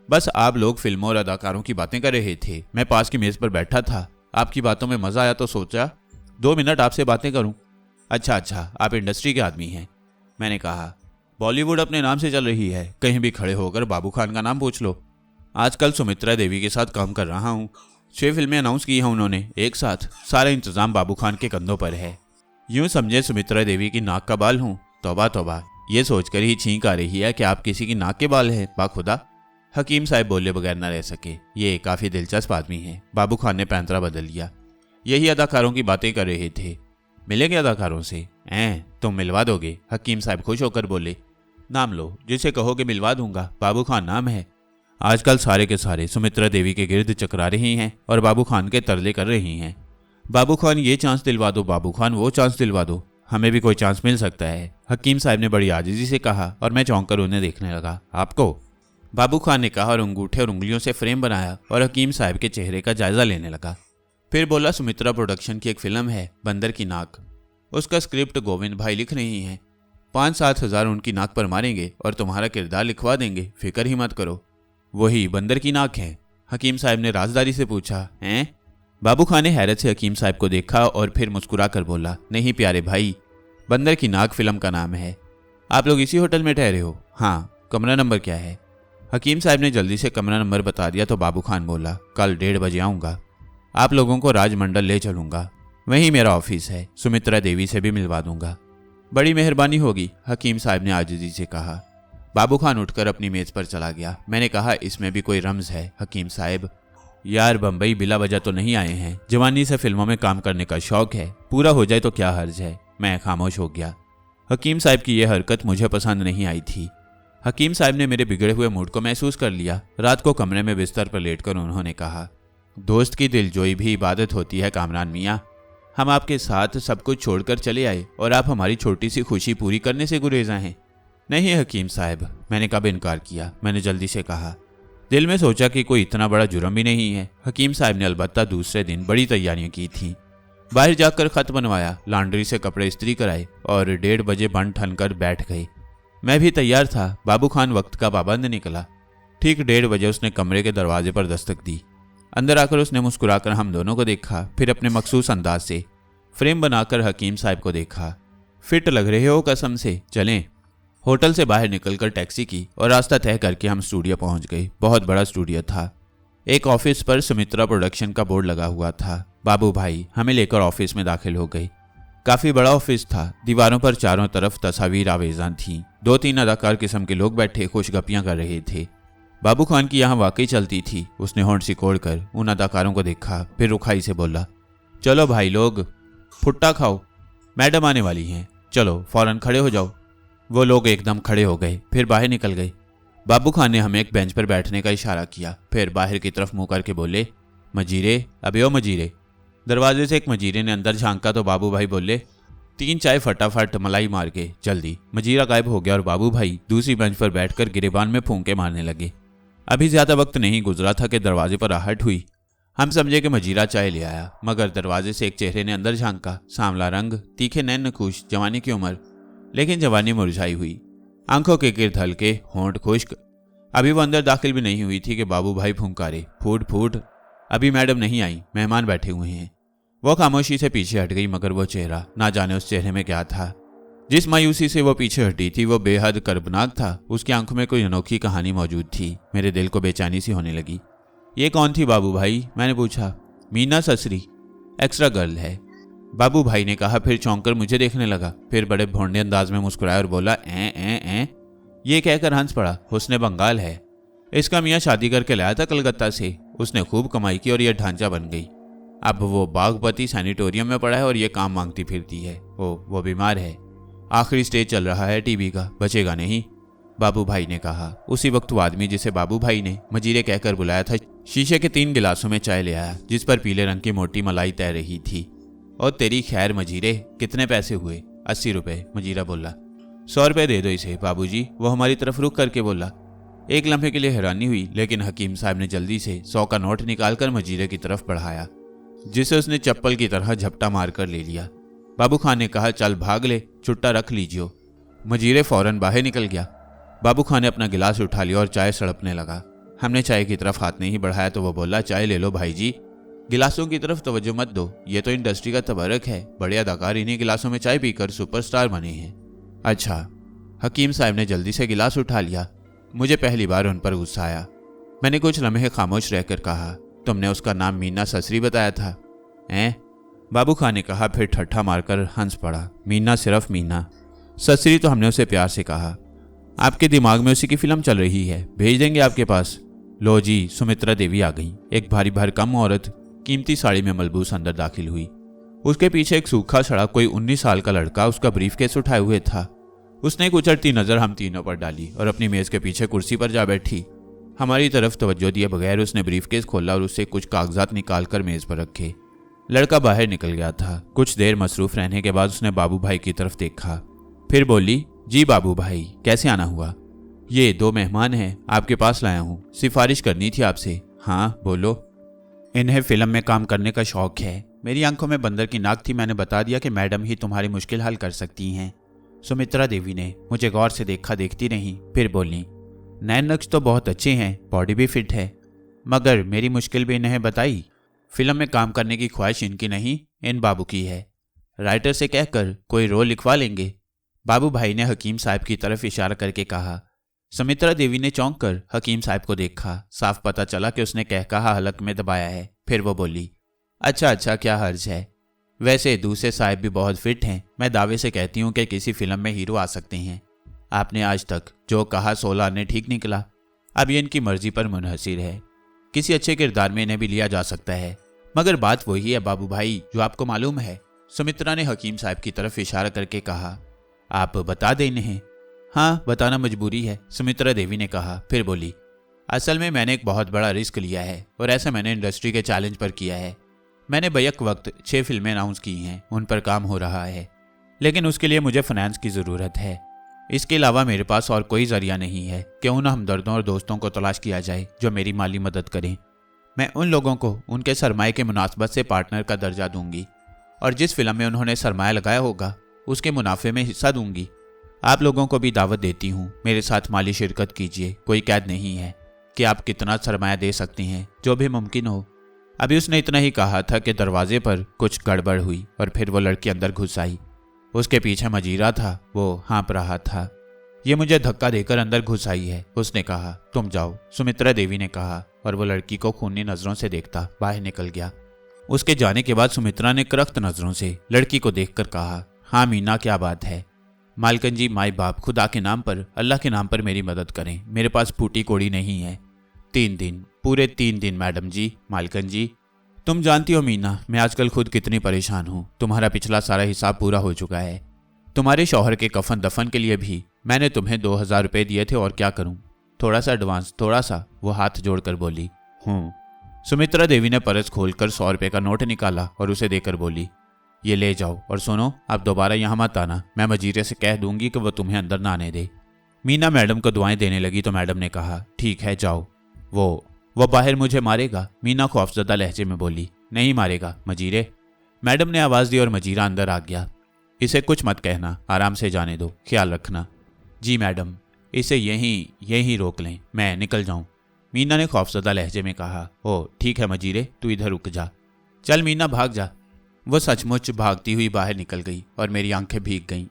बस आप लोग फिल्मों और अदाकारों की बातें कर रहे थे, मैं पास की मेज पर बैठा था, आपकी बातों में मजा आया तो सोचा 2 मिनट आपसे बातें करूं। अच्छा, आप इंडस्ट्री के आदमी हैं, मैंने कहा। बॉलीवुड अपने नाम से चल रही है, कहीं भी खड़े होकर बाबू खान का नाम पूछ लो। आजकल सुमित्रा देवी के साथ काम कर रहा हूँ, 6 फिल्में अनाउंस की हैं उन्होंने एक साथ, सारा इंतजाम बाबू खान के कंधों पर है। यूं समझे सुमित्रा देवी की नाक का बाल हूँ। तौबा तौबा, ये सोचकर ही छींक आ रही है कि आप किसी की नाक के बाल हैं, बाखुदा। हकीम साहब बोले बगैर न रह सके। ये काफी दिलचस्प आदमी है। बाबू खान ने पैंतरा बदल लिया। यही अदाकारों की बातें कर रहे थे, मिलेंगे अदाकारों से? तुम मिलवा दोगे? हकीम साहब खुश होकर बोले। नाम लो, जिसे कहोगे मिलवा दूंगा, बाबू खान नाम है। आजकल सारे के सारे सुमित्रा देवी के गिर्द चकरा रही हैं और बाबू खान के तरले कर रही हैं। बाबू खान ये चांस दिलवा दो, बाबू खान वो चांस दिलवा दो, हमें भी कोई चांस मिल सकता है। हकीम साहब ने बड़ी आजिजी से कहा और मैं चौंक कर उन्हें देखने लगा। आपको? बाबू खान ने कहा और अंगूठे और उंगलियों से फ्रेम बनाया और हकीम साहब के चेहरे का जायजा लेने लगा। फिर बोला, सुमित्रा प्रोडक्शन की एक फिल्म है बंदर की नाक, उसका स्क्रिप्ट गोविंद भाई लिख रही हैं। 5-7 हज़ार उनकी नाक पर मारेंगे और तुम्हारा किरदार लिखवा देंगे, फिक्र ही मत करो। वही बंदर की नाक है? हकीम साहब ने राजदारी से पूछा। हैं? बाबू खान ने हैरत से हकीम साहब को देखा और फिर मुस्कुरा कर बोला, नहीं प्यारे भाई, बंदर की नाक फिल्म का नाम है। आप लोग इसी होटल में ठहरे हो? हाँ। कमरा नंबर क्या है? हकीम साहब ने जल्दी से कमरा नंबर बता दिया तो बाबू खान बोला, कल 1:30 बजे आऊँगा, आप लोगों को राजमंडल ले चलूँगा, वहीं मेरा ऑफिस है, सुमित्रा देवी से भी मिलवा दूंगा। बड़ी मेहरबानी होगी, हकीम साहब ने आजिजी से कहा। बाबू खान उठकर अपनी मेज पर चला गया। मैंने कहा, इसमें भी कोई रमज है हकीम साहब? यार बम्बई बिला वजह तो नहीं आए हैं, जवानी से फिल्मों में काम करने का शौक है, पूरा हो जाए तो क्या हर्ज है। मैं खामोश हो गया। हकीम साहब की यह हरकत मुझे पसंद नहीं आई थी। हकीम साहब ने मेरे बिगड़े हुए मूड को महसूस कर लिया। रात को कमरे में बिस्तर पर लेटकर उन्होंने कहा, दोस्त की दिलजोई भी इबादत होती है कामरान मियाँ, हम आपके साथ सब कुछ छोड़कर चले आए और आप हमारी छोटी सी खुशी पूरी करने से गुरेजा हैं। नहीं हकीम साहब, मैंने कब इनकार किया। मैंने जल्दी से कहा। दिल में सोचा कि कोई इतना बड़ा जुर्म भी नहीं है। हकीम साहब ने अलबत्ता दूसरे दिन बड़ी तैयारियां की थी। बाहर जाकर खत बनवाया, लॉन्ड्री से कपड़े इस्त्री कराए और 1:30 बजे बन ठन कर बैठ गए। मैं भी तैयार था। बाबू खान वक्त का पाबंद निकला। ठीक 1:30 बजे उसने कमरे के दरवाजे पर दस्तक दी। अंदर आकर उसने मुस्कुराकर हम दोनों को देखा, फिर अपने मखसूस अंदाज से फ्रेम बनाकर हकीम साहब को देखा। फिट लग रहे हो कसम से, चलें। होटल से बाहर निकलकर टैक्सी की और रास्ता तय करके हम स्टूडियो पहुंच गए। बहुत बड़ा स्टूडियो था। एक ऑफिस पर सुमित्रा प्रोडक्शन का बोर्ड लगा हुआ था। बाबू भाई हमें लेकर ऑफिस में दाखिल हो गए। काफी बड़ा ऑफिस था। दीवारों पर चारों तरफ तस्वीर आवेजान थी। 2-3 अदाकार किस्म के लोग बैठे खुश गपियां कर रहे थे। बाबू खान की यहाँ वाकई चलती थी। उसने होंठ सिकोड़कर उन अदाकारों को देखा, फिर रुखाई से बोला, चलो भाई लोग, फुट्टा खाओ, मैडम आने वाली हैं, चलो फौरन खड़े हो जाओ। वो लोग एकदम खड़े हो गए, फिर बाहर निकल गए। बाबू खान ने हमें एक बेंच पर बैठने का इशारा किया, फिर बाहर की तरफ मुंह करके बोले, मजीरे, अबे ओ मजीरे। दरवाजे से एक मजीरे ने अंदर झांका तो बाबू भाई बोले, 3 चाय फटाफट, मलाई मार के, जल्दी। मजीरा गायब हो गया और बाबू भाई दूसरी बेंच पर बैठकर गिरेबान में फूंके मारने लगे। अभी ज्यादा वक्त नहीं गुजरा था कि दरवाजे पर आहट हुई। हम समझे कि मजीरा चाय ले आया, मगर दरवाजे से एक चेहरे ने अंदर झांका। सांवला रंग, तीखे नैन नखुश, जवानी की उम्र, लेकिन जवानी मुरझाई हुई, आंखों के गिर्द हल्के, होंठ खुश्क। अभी वो अंदर दाखिल भी नहीं हुई थी कि बाबू भाई फुंकारे, फूट फूट, अभी मैडम नहीं आई, मेहमान बैठे हुए हैं। वो खामोशी से पीछे हट गई, मगर वो चेहरा, ना जाने उस चेहरे में क्या था। जिस मायूसी से वो पीछे हटी थी वो बेहद कर्बनाक था। उसकी आंखों में कोई अनोखी कहानी मौजूद थी। मेरे दिल को बेचैनी सी होने लगी। ये कौन थी बाबू भाई? मैंने पूछा। मीना ससरी, एक्स्ट्रा गर्ल है, बाबू भाई ने कहा, फिर चौंक मुझे देखने लगा, फिर बड़े भोंडे अंदाज में मुस्कुराया और बोला, ए ये कहकर हंस पड़ा, हुस्ने बंगाल है, इसका मियाँ शादी करके लाया था कलकत्ता से, उसने खूब कमाई की और यह ढांचा बन गई। अब वो बागपति सैनिटोरियम में पड़ा है और ये काम मांगती फिरती है। वो बीमार है, आखिरी स्टेज चल रहा है टीबी का, बचेगा नहीं, बाबू भाई ने कहा। उसी वक्त वो आदमी जिसे बाबू भाई ने मजीरे कहकर बुलाया था, शीशे के 3 गिलासों में चाय ले आया, जिस पर पीले रंग की मोटी मलाई तैर रही थी। और तेरी खैर मजीरे, कितने पैसे हुए? 80 रुपए, मजीरा बोला। 100 रुपये दे दो इसे बाबूजी, वो हमारी तरफ रुख करके बोला। एक लम्हे के लिए हैरानी हुई, लेकिन हकीम साहब ने जल्दी से 100 का नोट निकालकर मजीरे की तरफ बढ़ाया, जिसे उसने चप्पल की तरह झपटा मारकर ले लिया। बाबू खान ने कहा, चल भाग ले, छुट्टा रख लीजिए। मजीरे फौरन बाहर निकल गया। बाबू खान ने अपना गिलास उठा लिया और चाय सड़पने लगा। हमने चाय की तरफ हाथ नहीं बढ़ाया तो वो बोला, चाय ले लो भाई जी, गिलासों की तरफ तवज्जो मत दो, ये तो इंडस्ट्री का तबरक है, बड़े अदाकार इन्हीं गिलासों में चाय पीकर सुपरस्टार बने हैं। अच्छा। हकीम साहब ने जल्दी से गिलास उठा लिया। मुझे पहली बार उन पर गुस्सा आया। मैंने कुछ लम्हे खामोश रहकर कहा, तुमने उसका नाम मीना ससरी बताया था? हैं? बाबू खान ने कहा, फिर ठट्ठा मारकर हंस पड़ा। मीना सिर्फ मीना, ससरी तो हमने उसे प्यार से कहा। आपके दिमाग में उसी की फिल्म चल रही है, भेज देंगे आपके पास। लो जी, सुमित्रा देवी आ गई। एक भारी भरकम औरत कीमती साड़ी में मलबूस अंदर दाखिल हुई। उसके पीछे एक सूखा सड़ा कोई 19 साल का लड़का उसका ब्रीफकेस उठाए हुए था। उसने एक उचटती नजर हम तीनों पर डाली और अपनी मेज के पीछे कुर्सी पर जा बैठी। हमारी तरफ तवज्जो दिए बगैर उसने ब्रीफकेस खोला और उससे कुछ कागजात निकालकर मेज पर रखे। लड़का बाहर निकल गया था। कुछ देर मसरूफ रहने के बाद उसने बाबू भाई की तरफ देखा, फिर बोली, जी बाबू भाई, कैसे आना हुआ? ये 2 मेहमान हैं, आपके पास लाया हूँ, सिफारिश करनी थी आपसे। हाँ बोलो। इन्हें फिल्म में काम करने का शौक है। मेरी आंखों में बंदर की नाक थी। मैंने बता दिया कि मैडम ही तुम्हारी मुश्किल हल कर सकती हैं। सुमित्रा देवी ने मुझे गौर से देखा, देखती रही, फिर बोली, नैन नक्श तो बहुत अच्छे हैं, बॉडी भी फिट है, मगर मेरी मुश्किल भी इन्हें बताई। फिल्म में काम करने की ख्वाहिश इनकी नहीं, इन बाबू की है। राइटर से कहकर कोई रोल लिखवा लेंगे। बाबू भाई ने हकीम साहब की तरफ इशारा करके कहा। सुमित्रा देवी ने चौंक कर हकीम साहब को देखा। साफ पता चला कि उसने कहकहा हलक में दबाया है। फिर वो बोली, अच्छा, क्या हर्ज है? वैसे दूसरे साहब भी बहुत फिट हैं। मैं दावे से कहती हूँ कि किसी फिल्म में हीरो आ सकते हैं। आपने आज तक जो कहा 16 ने ठीक निकला। अब ये इनकी मर्जी पर मुनहसिर है। किसी अच्छे किरदार में इन्हें भी लिया जा सकता है, मगर बात वही है बाबू भाई जो आपको मालूम है। सुमित्रा ने हकीम साहब की तरफ इशारा करके कहा, आप बता दें इन्हें। हाँ, बताना मजबूरी है, सुमित्रा देवी ने कहा। फिर बोली, असल में मैंने एक बहुत बड़ा रिस्क लिया है और ऐसा मैंने इंडस्ट्री के चैलेंज पर किया है। मैंने बैक वक्त 6 फिल्में अनाउंस की हैं, उन पर काम हो रहा है, लेकिन उसके लिए मुझे फाइनेंस की ज़रूरत है। इसके अलावा मेरे पास और कोई जरिया नहीं है। क्यों ना हमदर्दों और दोस्तों को तलाश किया जाए जो मेरी माली मदद करें। मैं उन लोगों को उनके सरमाए के मुनासबत से पार्टनर का दर्जा दूंगी और जिस फिल्म में उन्होंने सरमाया लगाया होगा उसके मुनाफे में हिस्सा दूंगी। आप लोगों को भी दावत देती हूँ, मेरे साथ माली शिरकत कीजिए। कोई कैद नहीं है कि आप कितना सरमाया दे सकती हैं, जो भी मुमकिन हो। अभी उसने इतना ही कहा था कि दरवाजे पर कुछ गड़बड़ हुई और फिर वो लड़की अंदर घुस आई। उसके पीछे मजीरा था, वो हाँप रहा था। ये मुझे धक्का देकर अंदर घुस आई है, उसने कहा। तुम जाओ, सुमित्रा देवी ने कहा, और वो लड़की को खूनी नजरों से देखता बाहर निकल गया। उसके जाने के बाद सुमित्रा ने करख्त नजरों से लड़की को देखकर कहा, हाँ मीना, क्या बात है? मालकन जी, माई बाप, खुदा के नाम पर, अल्लाह के नाम पर मेरी मदद करें। मेरे पास फूटी कोड़ी नहीं है। 3 दिन, पूरे 3 दिन मैडम जी। मालकन जी, तुम जानती हो मीना, मैं आजकल खुद कितनी परेशान हूँ। तुम्हारा पिछला सारा हिसाब पूरा हो चुका है। तुम्हारे शौहर के कफन दफन के लिए भी मैंने तुम्हें 2000 रुपये दिए थे, और क्या करूँ? थोड़ा सा एडवांस, थोड़ा सा, वो हाथ जोड़कर बोली। सुमित्रा देवी ने पर्स खोलकर 100 रुपये का नोट निकाला और उसे देकर बोली, ये ले जाओ, और सुनो, आप दोबारा यहाँ मत आना। मैं मजीरे से कह दूंगी कि वो तुम्हें अंदर ना आने दे। मीना मैडम को दुआएं देने लगी तो मैडम ने कहा, ठीक है जाओ। वो बाहर मुझे मारेगा? मीना खौफजदा लहजे में बोली। नहीं मारेगा मजीरे, मैडम ने आवाज दी और मजीरा अंदर आ गया। इसे कुछ मत कहना, आराम से जाने दो, ख्याल रखना। जी मैडम, इसे यहीं रोक लें, मैं निकल जाऊं, मीना ने खौफजदा लहजे में कहा। ओ ठीक है मजीरे, तू इधर रुक जा। चल मीना, भाग जा। वो सचमुच भागती हुई बाहर निकल गई और मेरी आंखें भीग गईं।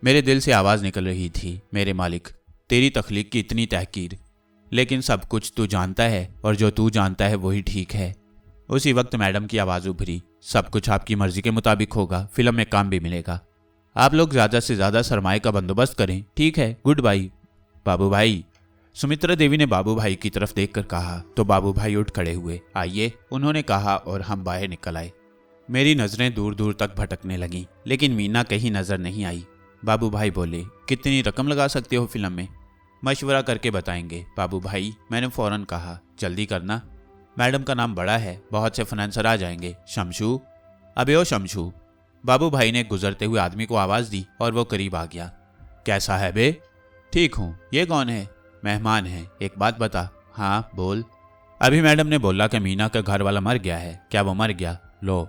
मेरे दिल से आवाज़ निकल रही थी, मेरे मालिक, तेरी तख्लीक की इतनी तहकीर, लेकिन सब कुछ तू जानता है और जो तू जानता है वही ठीक है। उसी वक्त मैडम की आवाज़ उभरी, सब कुछ आपकी मर्जी के मुताबिक होगा, फिल्म में काम भी मिलेगा। आप लोग ज़्यादा से ज़्यादा सरमाए का बंदोबस्त करें, ठीक है? Good bye. बाबू भाई, सुमित्रा देवी ने बाबू भाई की तरफ देखकर कहा तो बाबू भाई उठ खड़े हुए। आइए, उन्होंने कहा और हम बाहर निकल आए। मेरी नज़रें दूर दूर तक भटकने लगीं, लेकिन मीना कहीं नज़र नहीं आई। बाबू भाई बोले, कितनी रकम लगा सकते हो फिल्म में? मशवरा करके बताएंगे बाबू भाई, मैंने फौरन कहा। जल्दी करना, मैडम का नाम बड़ा है, बहुत से फाइनेंसर आ जाएंगे। शमशू, अबे ओ शमशू। बाबू भाई ने गुजरते हुए आदमी को आवाज़ दी और वो करीब आ गया। कैसा है बे? ठीक हूँ। ये कौन है? मेहमान है। एक बात बता। हाँ बोल। अभी मैडम ने बोला कि मीना का घर वाला मर गया है। क्या वो मर गया? लो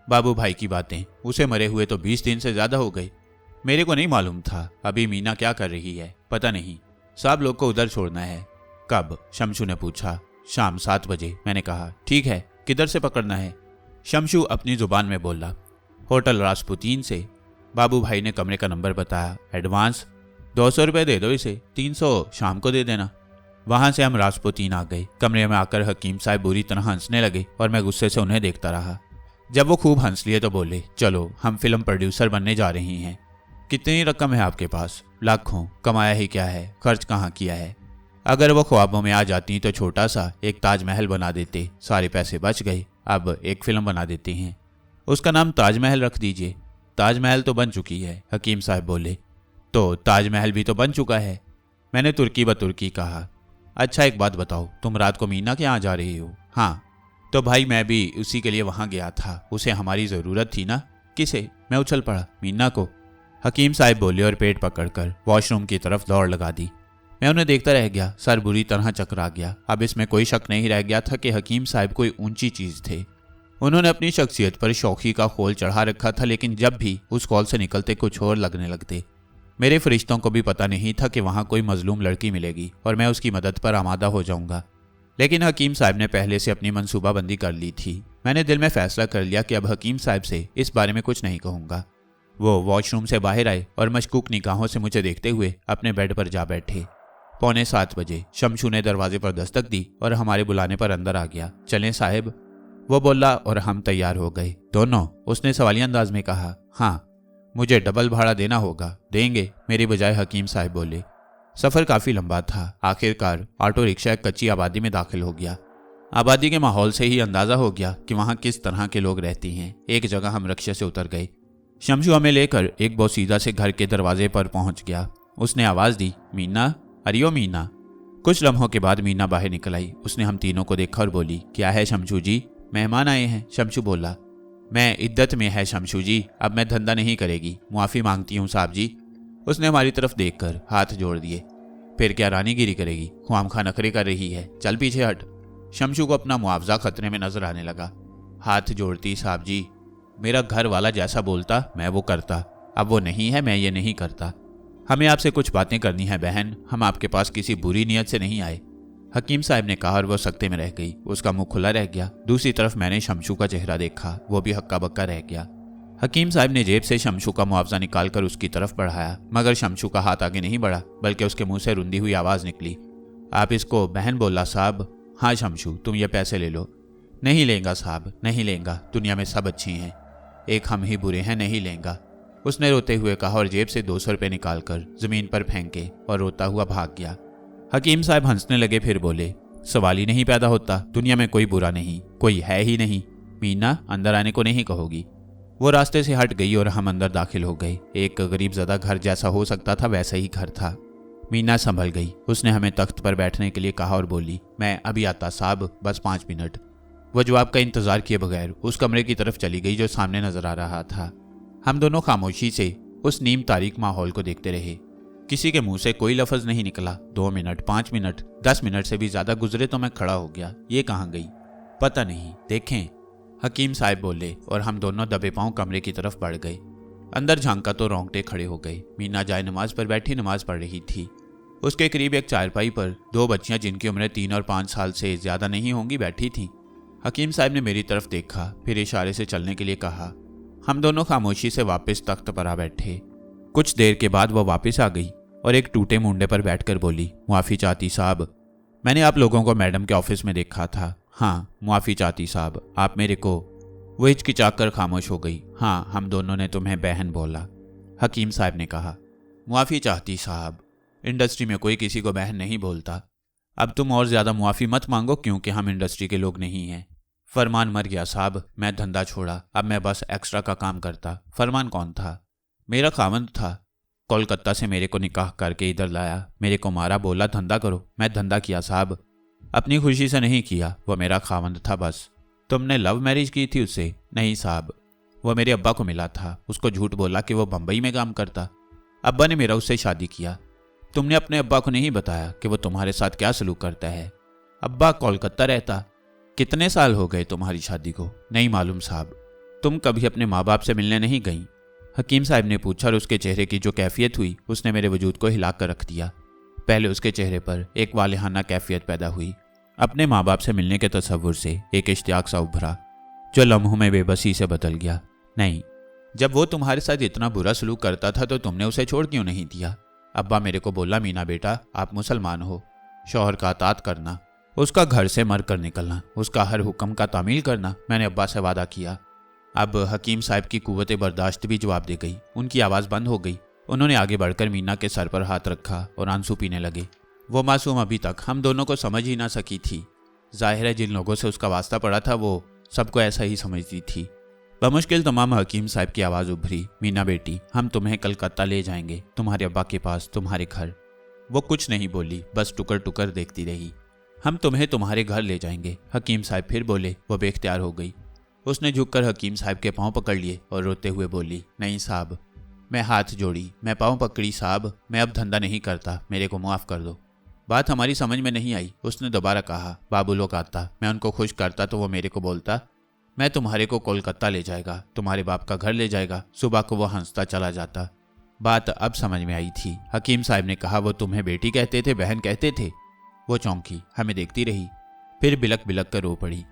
बाबू भाई की बातें, उसे मरे हुए तो 20 दिन से ज्यादा हो गए। मेरे को नहीं मालूम था। अभी मीना क्या कर रही है पता नहीं। साहब लोग को उधर छोड़ना है। कब? शमशू ने पूछा। शाम 7 बजे। मैंने कहा ठीक है, किधर से पकड़ना है? शमशू अपनी जुबान में बोला। होटल रासपुतीन से। बाबू भाई ने कमरे का नंबर बताया। एडवांस 200 रुपये दे दो इसे, 300 शाम को दे देना। वहां से हम रासपुतीन आ गए। कमरे में आकर हकीम साहब बुरी तरह हंसने लगे और मैं गुस्से से उन्हें देखता रहा। जब वो खूब हंस लिए तो बोले, चलो हम फिल्म प्रोड्यूसर बनने जा रही हैं। कितनी रकम है आपके पास? लाखों। कमाया ही क्या है, खर्च कहाँ किया है? अगर वो ख्वाबों में आ जाती तो छोटा सा एक ताजमहल बना देते। सारे पैसे बच गए। अब एक फिल्म बना देते हैं, उसका नाम ताजमहल रख दीजिए। ताजमहल तो बन चुकी है, हकीम साहब बोले। तो ताजमहल भी तो बन चुका है। मैंने तुर्की ब तुर्की कहा। अच्छा एक बात बताओ, तुम रात को मीना के यहाँ जा रही हो? हाँ। तो भाई मैं भी उसी के लिए वहां गया था, उसे हमारी जरूरत थी ना। किसे? मैं उछल पड़ा। मीना को। हकीम साहब बोले और पेट पकड़कर वॉशरूम की तरफ दौड़ लगा दी। मैं उन्हें देखता रह गया। सर बुरी तरह चकरा गया। अब इसमें कोई शक नहीं रह गया था कि हकीम साहब कोई ऊंची चीज थे। उन्होंने अपनी शख्सियत पर शौकी का खोल चढ़ा रखा था, लेकिन जब भी उस खोल से निकलते कुछ और लगने लगते। मेरे फरिश्तों को भी पता नहीं था कि वहां कोई मजलूम लड़की मिलेगी और मैं उसकी मदद पर आमादा हो जाऊंगा। लेकिन हकीम साहब ने पहले से अपनी मनसूबाबंदी कर ली थी। मैंने दिल में फैसला कर लिया कि अब हकीम साहब से इस बारे में कुछ नहीं कहूंगा। वो वॉशरूम से बाहर आए और मशकूक निगाहों से मुझे देखते हुए अपने बेड पर जा बैठे। 6:45 बजे शमशू ने दरवाजे पर दस्तक दी और हमारे बुलाने पर अंदर आ गया। चलें साहब, वो बोला और हम तैयार हो गए। दोनों? उसने सवालिया अंदाज में कहा। हाँ। मुझे डबल भाड़ा देना होगा। देंगे? मेरी बजाय हकीम साहब बोले। सफर काफी लंबा था। आखिरकार ऑटो रिक्शा एक कच्ची आबादी में दाखिल हो गया। आबादी के माहौल से ही अंदाजा हो गया कि वहां किस तरह के लोग रहते हैं। एक जगह हम रिक्शे से उतर गए। शमशू हमें लेकर एक बोसीदा से घर के दरवाजे पर पहुंच गया। उसने आवाज दी, मीना, अरियो मीना। कुछ लम्हों के बाद मीना बाहर निकल आई। उसने हम तीनों को देखा और बोली, क्या है शमशू जी? मेहमान आए हैं। शमशू बोला। मैं इद्दत में है शमशू जी, अब मैं धंधा नहीं करेगी। मुआफ़ी मांगती हूँ साहब जी। उसने हमारी तरफ देखकर हाथ जोड़ दिए। फिर क्या रानीगिरी करेगी? ख्वामखा नखरे कर रही है, चल पीछे हट। शमशू को अपना मुआवजा खतरे में नजर आने लगा। हाथ जोड़ती साहब जी, मेरा घर वाला जैसा बोलता मैं वो करता। अब वो नहीं है, मैं ये नहीं करता। हमें आपसे कुछ बातें करनी है बहन, हम आपके पास किसी बुरी नीयत से नहीं आए। हकीम साहब ने कहा और वो सकते में रह गई। उसका मुंह खुला रह गया। दूसरी तरफ मैंने शमशू का चेहरा देखा, वो भी हक्का बक्का रह गया। हकीम साहब ने जेब से शमशू का मुआवजा निकालकर उसकी तरफ बढ़ाया, मगर शमशू का हाथ आगे नहीं बढ़ा, बल्कि उसके मुंह से रुंधी हुई आवाज निकली, आप इसको बहन बोला साहब? हाँ शमशू, तुम ये पैसे ले लो। नहीं लेंगा साहब, नहीं लेंगा, दुनिया में सब अच्छी हैं, एक हम ही बुरे हैं, नहीं लेंगा। उसने रोते हुए कहा और जेब से 200 रुपये निकालकर जमीन पर फेंके और रोता हुआ भाग गया। हकीम साहब हंसने लगे, फिर बोले, सवाल ही नहीं पैदा होता, दुनिया में कोई बुरा नहीं, कोई है ही नहीं। मीना, अंदर आने को नहीं कहोगी? वो रास्ते से हट गई और हम अंदर दाखिल हो गए। एक गरीब ज़दा घर जैसा हो सकता था वैसा ही घर था। मीना संभल गई। उसने हमें तख्त पर बैठने के लिए कहा और बोली, मैं अभी आता साहब, बस 5 मिनट। वह जवाब का इंतजार किए बगैर उस कमरे की तरफ चली गई जो सामने नजर आ रहा था। हम दोनों खामोशी से उस नीम तारीक माहौल को देखते रहे। किसी के मुंह से कोई लफ्ज नहीं निकला। 2 मिनट, 5 मिनट, 10 मिनट से भी ज्यादा गुजरे तो मैं खड़ा हो गया। ये कहाँ गई? पता नहीं, देखें, हकीम साहब बोले और हम दोनों दबे पांव कमरे की तरफ बढ़ गए। अंदर झांका तो रोंगटे खड़े हो गए। मीना जाए नमाज पर बैठी नमाज पढ़ रही थी। उसके करीब एक चारपाई पर 2 बच्चियां जिनकी उम्रें 3 और 5 साल से ज्यादा नहीं होंगी बैठी थीं। हकीम साहब ने मेरी तरफ देखा, फिर इशारे से चलने के लिए कहा। हम दोनों खामोशी से वापस तख्त पर आ बैठे। कुछ देर के बाद वह वापस आ गई और एक टूटे मुंडे पर बैठकर बोली, मुआफ़ी चाहती साहब, मैंने आप लोगों को मैडम के ऑफिस में देखा था। हाँ, मुआफ़ी चाहती साहब, आप मेरे को। वो हिचकिचाकर खामोश हो गई। हाँ, हम दोनों ने तुम्हें बहन बोला। हकीम साहब ने कहा, मुआफ़ी चाहती साहब, इंडस्ट्री में कोई किसी को बहन नहीं बोलता। अब तुम और ज़्यादा मुआफ़ी मत मांगो क्योंकि हम इंडस्ट्री के लोग नहीं हैं। फरमान मर गया साहब, मैं धंधा छोड़ा, अब मैं बस एक्स्ट्रा का काम करता। फरमान कौन था? मेरा खावंद था। कोलकाता से मेरे को निकाह करके इधर लाया, मेरे को मारा, बोला धंधा करो। मैं धंधा किया साहब, अपनी खुशी से नहीं किया, वो मेरा खावंद था बस। तुमने लव मैरिज की थी उससे? नहीं साहब, वो मेरे अब्बा को मिला था, उसको झूठ बोला कि वो बम्बई में काम करता। अब्बा ने मेरा उससे शादी किया। तुमने अपने अब्बा को नहीं बताया कि वो तुम्हारे साथ क्या सलूक करता है? अब्बा कोलकाता रहता। कितने साल हो गए तुम्हारी शादी को? नहीं मालूम साहब। तुम कभी अपने माँ बाप से मिलने नहीं गई? हकीम साहब ने पूछा और उसके चेहरे की जो कैफियत हुई उसने मेरे वजूद को हिला कर रख दिया। पहले उसके चेहरे पर एक वालिहाना कैफियत पैदा हुई। अपने माँ बाप से मिलने के तसव्वुर से एक इश्तियाक सा उभरा जो लम्हों में बेबसी से बदल गया। नहीं, जब वो तुम्हारे साथ इतना बुरा सलूक करता था तो तुमने उसे छोड़ क्यों नहीं दिया? अब्बा मेरे को बोला, मीना बेटा आप मुसलमान हो, शौहर का अतात करना, उसका घर से मर कर निकलना, उसका हर हुक्म का तामील करना। मैंने अब्बा से वादा किया। अब हकीम साहब की कुव्वत बर्दाश्त भी जवाब दे गई। उनकी आवाज़ बंद हो गई। उन्होंने आगे बढ़कर मीना के सर पर हाथ रखा और आंसू पीने लगे। वो मासूम अभी तक हम दोनों को समझ ही ना सकी थी। जाहिर है जिन लोगों से उसका वास्ता पड़ा था वो सबको ऐसा ही समझती थी। बमुश्किल तमाम हकीम साहब की आवाज़ उभरी, मीना बेटी हम तुम्हें कलकत्ता ले जाएंगे, तुम्हारे अब्बा के पास, तुम्हारे घर। वो कुछ नहीं बोली, बस टुकर टुकर देखती रही। हम तुम्हें तुम्हारे घर ले जाएंगे, हकीम साहब फिर बोले। वो बेख्तियार हो गई। उसने झुककर हकीम साहब के पांव पकड़ लिए और रोते हुए बोली, नहीं साहब। मैं हाथ जोड़ी, मैं पांव पकड़ी, साहब मैं अब धंधा नहीं करता, मेरे को माफ़ कर दो। बात हमारी समझ में नहीं आई। उसने दोबारा कहा, बाबू लोग आता, मैं उनको खुश करता तो वो मेरे को बोलता, मैं तुम्हारे को कोलकाता ले जाएगा, तुम्हारे बाप का घर ले जाएगा। सुबह को वो हंसता चला जाता। बात अब समझ में आई थी। हकीम साहब ने कहा, वो तुम्हें बेटी कहते थे, बहन कहते थे? वो चौंकी, हमें देखती रही, फिर बिलक बिलक कर रो पड़ी।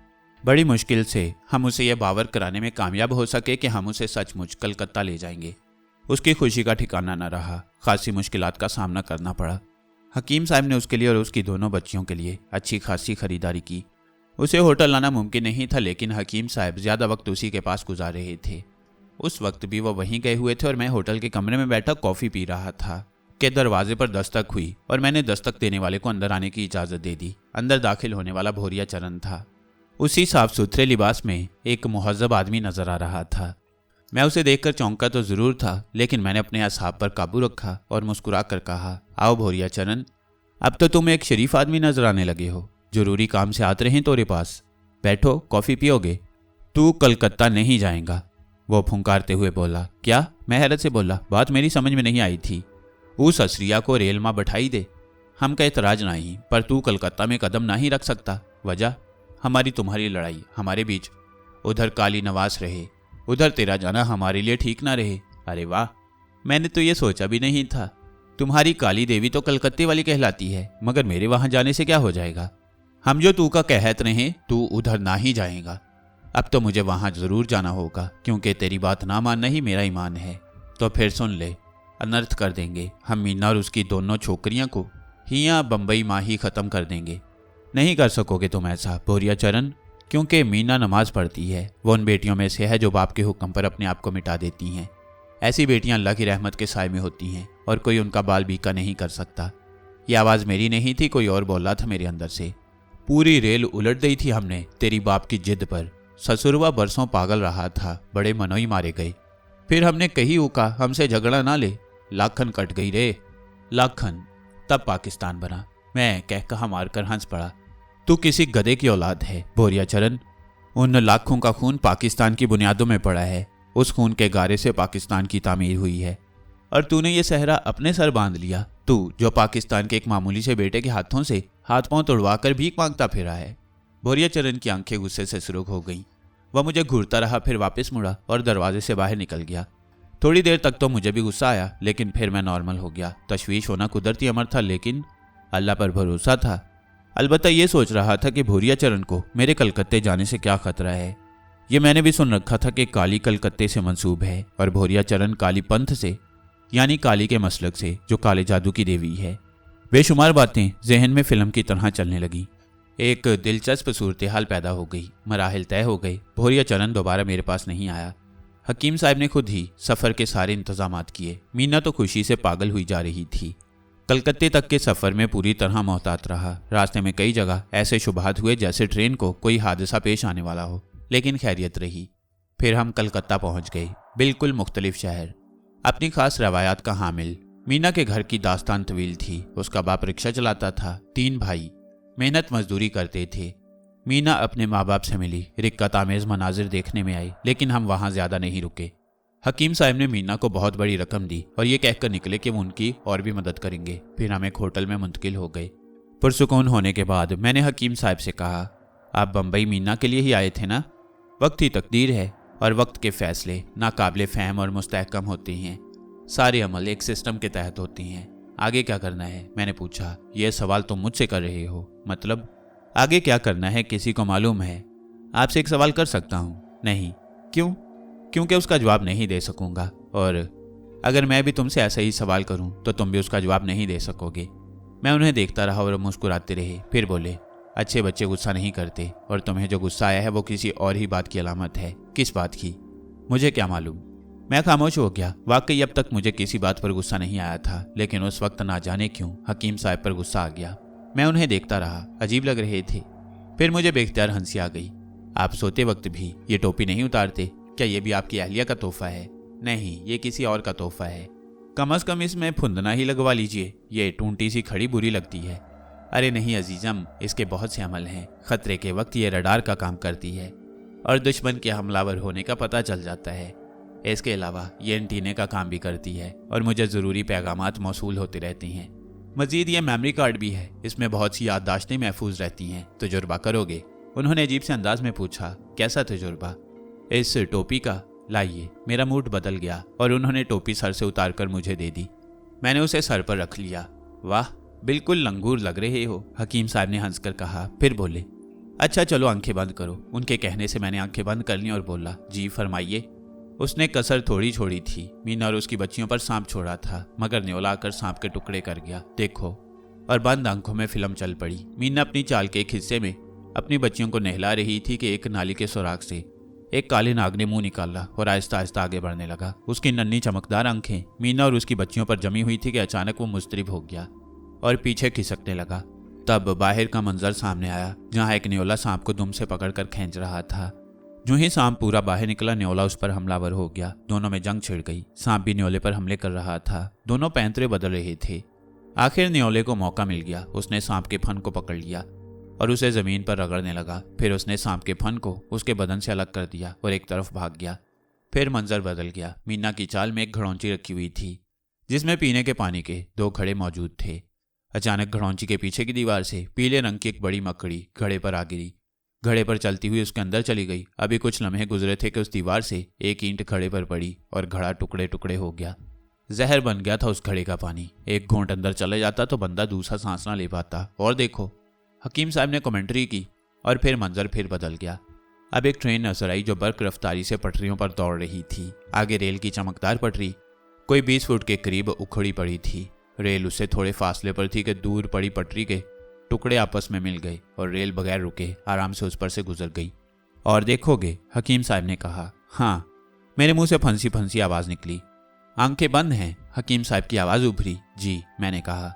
बड़ी मुश्किल से हम उसे यह बावर कराने में कामयाब हो सके कि हम उसे सचमुच कलकत्ता ले जाएंगे। उसकी खुशी का ठिकाना न रहा। खासी मुश्किलात का सामना करना पड़ा। हकीम साहब ने उसके लिए और उसकी दोनों बच्चियों के लिए अच्छी खासी खरीदारी की। उसे होटल लाना मुमकिन नहीं था, लेकिन हकीम साहब ज़्यादा वक्त उसी के पास गुजार रहे थे। उस वक्त भी वो वहीं गए हुए थे और मैं होटल के कमरे में बैठा कॉफ़ी पी रहा था कि दरवाजे पर दस्तक हुई और मैंने दस्तक देने वाले को अंदर आने की इजाज़त दे दी। अंदर दाखिल होने वाला भोरिया चरण था। उसी साफ सुथरे लिबास में एक मुहज़्ज़ब आदमी नजर आ रहा था। मैं उसे देखकर चौंका तो ज़रूर था, लेकिन मैंने अपने असाब पर काबू रखा और मुस्कुरा कर कहा, आओ भोरिया चरण, अब तो तुम एक शरीफ आदमी नजर आने लगे हो। जरूरी काम से आते रहें तोरे पास। बैठो, कॉफ़ी पियोगे? तू कलकत्ता नहीं जाएगा, वो फुंकारते हुए बोला। क्या? मैं हैरत से बोला, बात मेरी समझ में नहीं आई थी। उस असरिया को रेल माँ बैठाई दे, हम का एतराज नहीं, पर तू कलकत्ता में कदम नहीं रख सकता। वजह? हमारी तुम्हारी लड़ाई हमारे बीच। उधर काली नवास रहे, उधर तेरा जाना हमारे लिए ठीक ना रहे। अरे वाह, मैंने तो ये सोचा भी नहीं था। तुम्हारी काली देवी तो कलकत्ते वाली कहलाती है, मगर मेरे वहां जाने से क्या हो जाएगा? हम जो तू का कहत रहे, तू उधर ना ही जाएगा। अब तो मुझे वहां जरूर जाना होगा, क्योंकि तेरी बात ना मानना ही मेरा ईमान है। तो फिर सुन ले, अनर्थ कर देंगे। हम मीना और उसकी दोनों छोकरियां को हियां बम्बई माँ ही खत्म कर देंगे। नहीं कर सकोगे तुम ऐसा भोरिया चरण, क्योंकि मीना नमाज पढ़ती है। वो उन बेटियों में से है जो बाप के हुक्म पर अपने आप को मिटा देती हैं। ऐसी बेटियां अल्लाह की रहमत के साए में होती हैं और कोई उनका बाल बीका नहीं कर सकता। ये आवाज़ मेरी नहीं थी, कोई और बोला था मेरे अंदर से। पूरी रेल उलट दी थी हमने तेरी बाप की जिद पर। ससुरवा बरसों पागल रहा था, बड़े मनोई मारे गए। फिर हमने कही उका हमसे झगड़ा ना ले। लाखन कट गई रे, लाखन। तब पाकिस्तान बना। मैं कह कहा मारकर हंस पड़ा। तू किसी गधे की औलाद है भोरिया चरण। उन लाखों का खून पाकिस्तान की बुनियादों में पड़ा है। उस खून के गारे से पाकिस्तान की तामीर हुई है, और तूने ये सहरा अपने सर बांध लिया। तू जो पाकिस्तान के एक मामूली से बेटे के हाथों से हाथ पांव तोड़वा कर भीख मांगता फिरा है। भोरिया चरण की आंखें गुस्से से सुर्ख हो गईं। वह मुझे घूरता रहा, फिर वापस मुड़ा और दरवाजे से बाहर निकल गया। थोड़ी देर तक तो मुझे भी गुस्सा आया, लेकिन फिर मैं नॉर्मल हो गया। तशवीश होना कुदरती अमर था, लेकिन अल्लाह पर भरोसा था। अलबत्ता ये सोच रहा था कि भोरिया चरण को मेरे कलकत्ते जाने से क्या खतरा है। ये मैंने भी सुन रखा था कि काली कलकत्ते से मंसूब है और भोरिया चरण काली पंथ से, यानी काली के मसलक से, जो काले जादू की देवी है। बेशुमार बातें जहन में फिल्म की तरह चलने लगी। एक दिलचस्प सूरत हाल पैदा हो गई। मराहिल तय हो गए। भोरिया चरण दोबारा मेरे पास नहीं आया। हकीम साहब ने खुद ही सफ़र के सारे इंतजामात किए। मीना तो खुशी से पागल हुई जा रही थी। कलकत्ते तक के सफ़र में पूरी तरह मोहतात रहा। रास्ते में कई जगह ऐसे शुबहात हुए जैसे ट्रेन को कोई हादसा पेश आने वाला हो, लेकिन खैरियत रही। फिर हम कलकत्ता पहुंच गए, बिल्कुल मुख्तलिफ शहर, अपनी खास रवायात का हामिल। मीना के घर की दास्तान तवील थी। उसका बाप रिक्शा चलाता था। 3 भाई मेहनत मजदूरी करते थे। मीना अपने माँ बाप से मिली। रिक्कत आमेज मनाजिर देखने में आई, लेकिन हम वहाँ ज़्यादा नहीं रुके। हकीम साहब ने मीना को बहुत बड़ी रकम दी और ये कहकर निकले कि वो उनकी और भी मदद करेंगे। फिर हम एक होटल में मुंतकिल हो गए। पुरसुकून होने के बाद मैंने हकीम साहब से कहा, आप बम्बई मीना के लिए ही आए थे ना? वक्त ही तकदीर है और वक्त के फैसले नाकाबिले फ़हम और मुस्तहकम होते हैं। सारे अमल एक सिस्टम के तहत होते हैं। आगे क्या करना है? मैंने पूछा। यह सवाल तुम मुझसे कर रहे हो? मतलब आगे क्या करना है किसी को मालूम है? आपसे एक सवाल कर सकता हूँ? नहीं। क्यों? क्योंकि उसका जवाब नहीं दे सकूंगा, और अगर मैं भी तुमसे ऐसा ही सवाल करूं तो तुम भी उसका जवाब नहीं दे सकोगे। मैं उन्हें देखता रहा और मुस्कुराते रहे। फिर बोले, अच्छे बच्चे गुस्सा नहीं करते, और तुम्हें जो गुस्सा आया है वो किसी और ही बात की अलामत है। किस बात की? मुझे क्या मालूम। मैं खामोश हो गया। वाकई अब तक मुझे किसी बात पर गुस्सा नहीं आया था, लेकिन उस वक्त ना जाने क्यों हकीम साहब पर गुस्सा आ गया। मैं उन्हें देखता रहा। अजीब लग रहे थे। फिर मुझे बेख्तियार हंसी आ गई। आप सोते वक्त भी ये टोपी नहीं उतारते? क्या ये भी आपकी अहलिया का तोहफा है? नहीं, ये किसी और का तोहफा है। कम अज कम इसमें फुंदना ही लगवा लीजिए। ये टूंटी सी खड़ी बुरी लगती है। अरे नहीं अजीजम, इसके बहुत से अमल हैं। खतरे के वक्त ये रडार का काम करती है और दुश्मन के हमलावर होने का पता चल जाता है। इसके अलावा ये एंटीने का काम भी करती है और मुझे ज़रूरी पैगामात मौसूल होते रहते हैं। मजीद ये मेमोरी कार्ड भी है। इसमें बहुत सी याददाश्तें महफूज रहती हैं। तजुर्बा करोगे? उन्होंने अजीब से अंदाज में पूछा। कैसा तजुर्बा? इस टोपी का। लाइए। मेरा मूड बदल गया और उन्होंने टोपी सर से उतार कर मुझे दे दी। मैंने उसे सर पर रख लिया। वाह, बिल्कुल लंगूर लग रहे हो, हकीम साहब ने हंसकर कहा। फिर बोले, अच्छा चलो आंखें बंद करो। उनके कहने से मैंने आंखें बंद कर ली और बोला, जी फरमाइए। उसने कसर थोड़ी छोड़ी थी। मीना और उसकी बच्चियों पर सांप छोड़ा था, मगर न्योला आकर सांप के टुकड़े कर गया। देखो। और बंद आंखों में फिल्म चल पड़ी। मीना अपनी चाल के एक हिस्से में अपनी बच्चियों को नहला रही थी कि एक नाली के सुराख से एक काले नाग ने मुंह निकाला और आहिस्ता आहिस्ता आगे बढ़ने लगा। उसकी नन्ही चमकदार आंखें मीना और उसकी बच्चियों पर जमी हुई थी कि अचानक वो मुस्तरिब हो गया और पीछे खिसकने लगा। तब बाहर का मंजर सामने आया, जहां एक न्योला सांप को दुम से पकड़कर खींच रहा था। जो ही सांप पूरा बाहर निकला, न्योला उस पर हमलावर हो गया। दोनों में जंग छिड़ गई। सांप भी न्योले पर हमले कर रहा था। दोनों पैंतरे बदल रहे थे। आखिर न्योले को मौका मिल गया। उसने सांप के फन को पकड़ लिया और उसे जमीन पर रगड़ने लगा। फिर उसने सांप के फन को उसके बदन से अलग कर दिया और एक तरफ भाग गया। फिर मंजर बदल गया। मीना की चाल में एक घड़ौंची रखी हुई थी, जिसमें पीने के पानी के 2 घड़े मौजूद थे। अचानक घड़ौंची के पीछे की दीवार से पीले रंग की एक बड़ी मकड़ी घड़े पर आ गिरी। घड़े पर चलती हुई उसके अंदर चली गई। अभी कुछ लम्हे गुजरे थे कि उस दीवार से एक ईंट घड़े पर पड़ी और घड़ा टुकड़े टुकड़े हो गया। जहर बन गया था उस घड़े का पानी। एक घूंट अंदर चले जाता तो बंदा दूसरा सांस ना ले पाता। और देखो, हकीम साहब ने कमेंट्री की। और फिर मंजर फिर बदल गया। अब एक ट्रेन नजर आई जो बर्क रफ्तारी से पटरियों पर दौड़ रही थी। आगे रेल की चमकदार पटरी कोई 20 फुट के करीब उखड़ी पड़ी थी। रेल उससे थोड़े फासले पर थी कि दूर पड़ी पटरी के टुकड़े आपस में मिल गए और रेल बगैर रुके आराम से उस पर से गुजर गई। और देखोगे, हकीम साहब ने कहा। हाँ, मेरे मुंह से फंसी फंसी आवाज निकली। आंखें बंद हैं? हकीम साहब की आवाज उभरी। जी, मैंने कहा।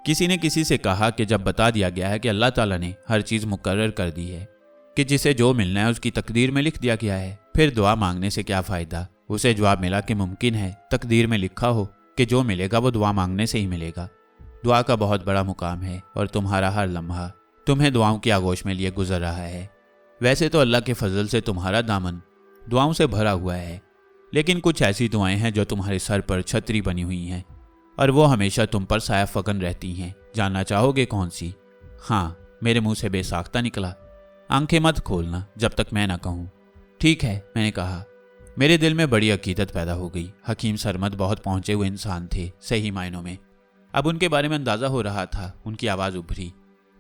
किसी ने किसी से कहा कि जब बता दिया गया है कि अल्लाह ताला ने हर चीज़ मुकर्रर कर दी है, कि जिसे जो मिलना है उसकी तकदीर में लिख दिया गया है, फिर दुआ मांगने से क्या फ़ायदा। उसे जवाब मिला कि मुमकिन है तकदीर में लिखा हो कि जो मिलेगा वो दुआ मांगने से ही मिलेगा। दुआ का बहुत बड़ा मुकाम है और तुम्हारा हर लम्हा तुम्हें दुआओं की आगोश में लिए गुजर रहा है। वैसे तो अल्लाह के फजल से तुम्हारा दामन दुआओं से भरा हुआ है, लेकिन कुछ ऐसी दुआएं हैं जो तुम्हारे सर पर छतरी बनी हुई हैं और वो हमेशा तुम पर साया फकन रहती हैं। जानना चाहोगे कौन सी? हाँ, मेरे मुंह से बेसाख्ता निकला। आंखें मत खोलना जब तक मैं ना कहूँ। ठीक है, मैंने कहा। मेरे दिल में बड़ी अकीदत पैदा हो गई। हकीम सरमद बहुत पहुंचे हुए इंसान थे, सही मायनों में। अब उनके बारे में अंदाज़ा हो रहा था। उनकी आवाज़ उभरी।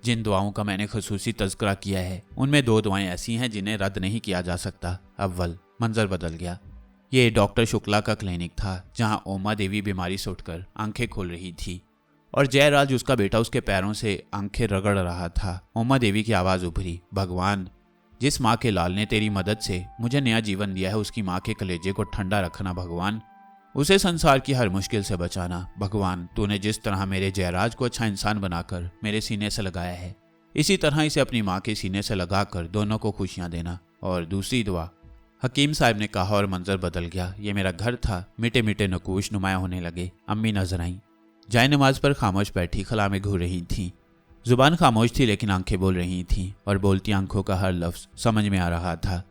जिन दुआओं का मैंने खसूसी तज़किरा किया है, उनमें 2 दुआएं ऐसी हैं जिन्हें रद्द नहीं किया जा सकता। अव्वल, मंजर बदल गया। ये डॉक्टर शुक्ला का क्लिनिक था, जहां ओमा देवी बीमारी से उठकर आंखें खोल रही थी और जयराज उसका बेटा उसके पैरों से आंखें रगड़ रहा था। ओमा देवी की आवाज़ उभरी। भगवान, जिस माँ के लाल ने तेरी मदद से मुझे नया जीवन दिया है, उसकी माँ के कलेजे को ठंडा रखना भगवान। उसे संसार की हर मुश्किल से बचाना भगवान। तूने जिस तरह मेरे जयराज को अच्छा इंसान बनाकर मेरे सीने से लगाया है, इसी तरह इसे अपनी माँ के सीने से लगाकर दोनों को खुशियाँ देना। और दूसरी दुआ, हकीम साहब ने कहा और मंजर बदल गया। ये मेरा घर था। मिटे मिटे नकूश नुमाया होने लगे। अम्मी नजर आईं। जाए नमाज पर खामोश बैठी खला में घूर रही थीं। जुबान खामोश थी लेकिन आंखें बोल रही थीं और बोलती आंखों का हर लफ्ज़ समझ में आ रहा था।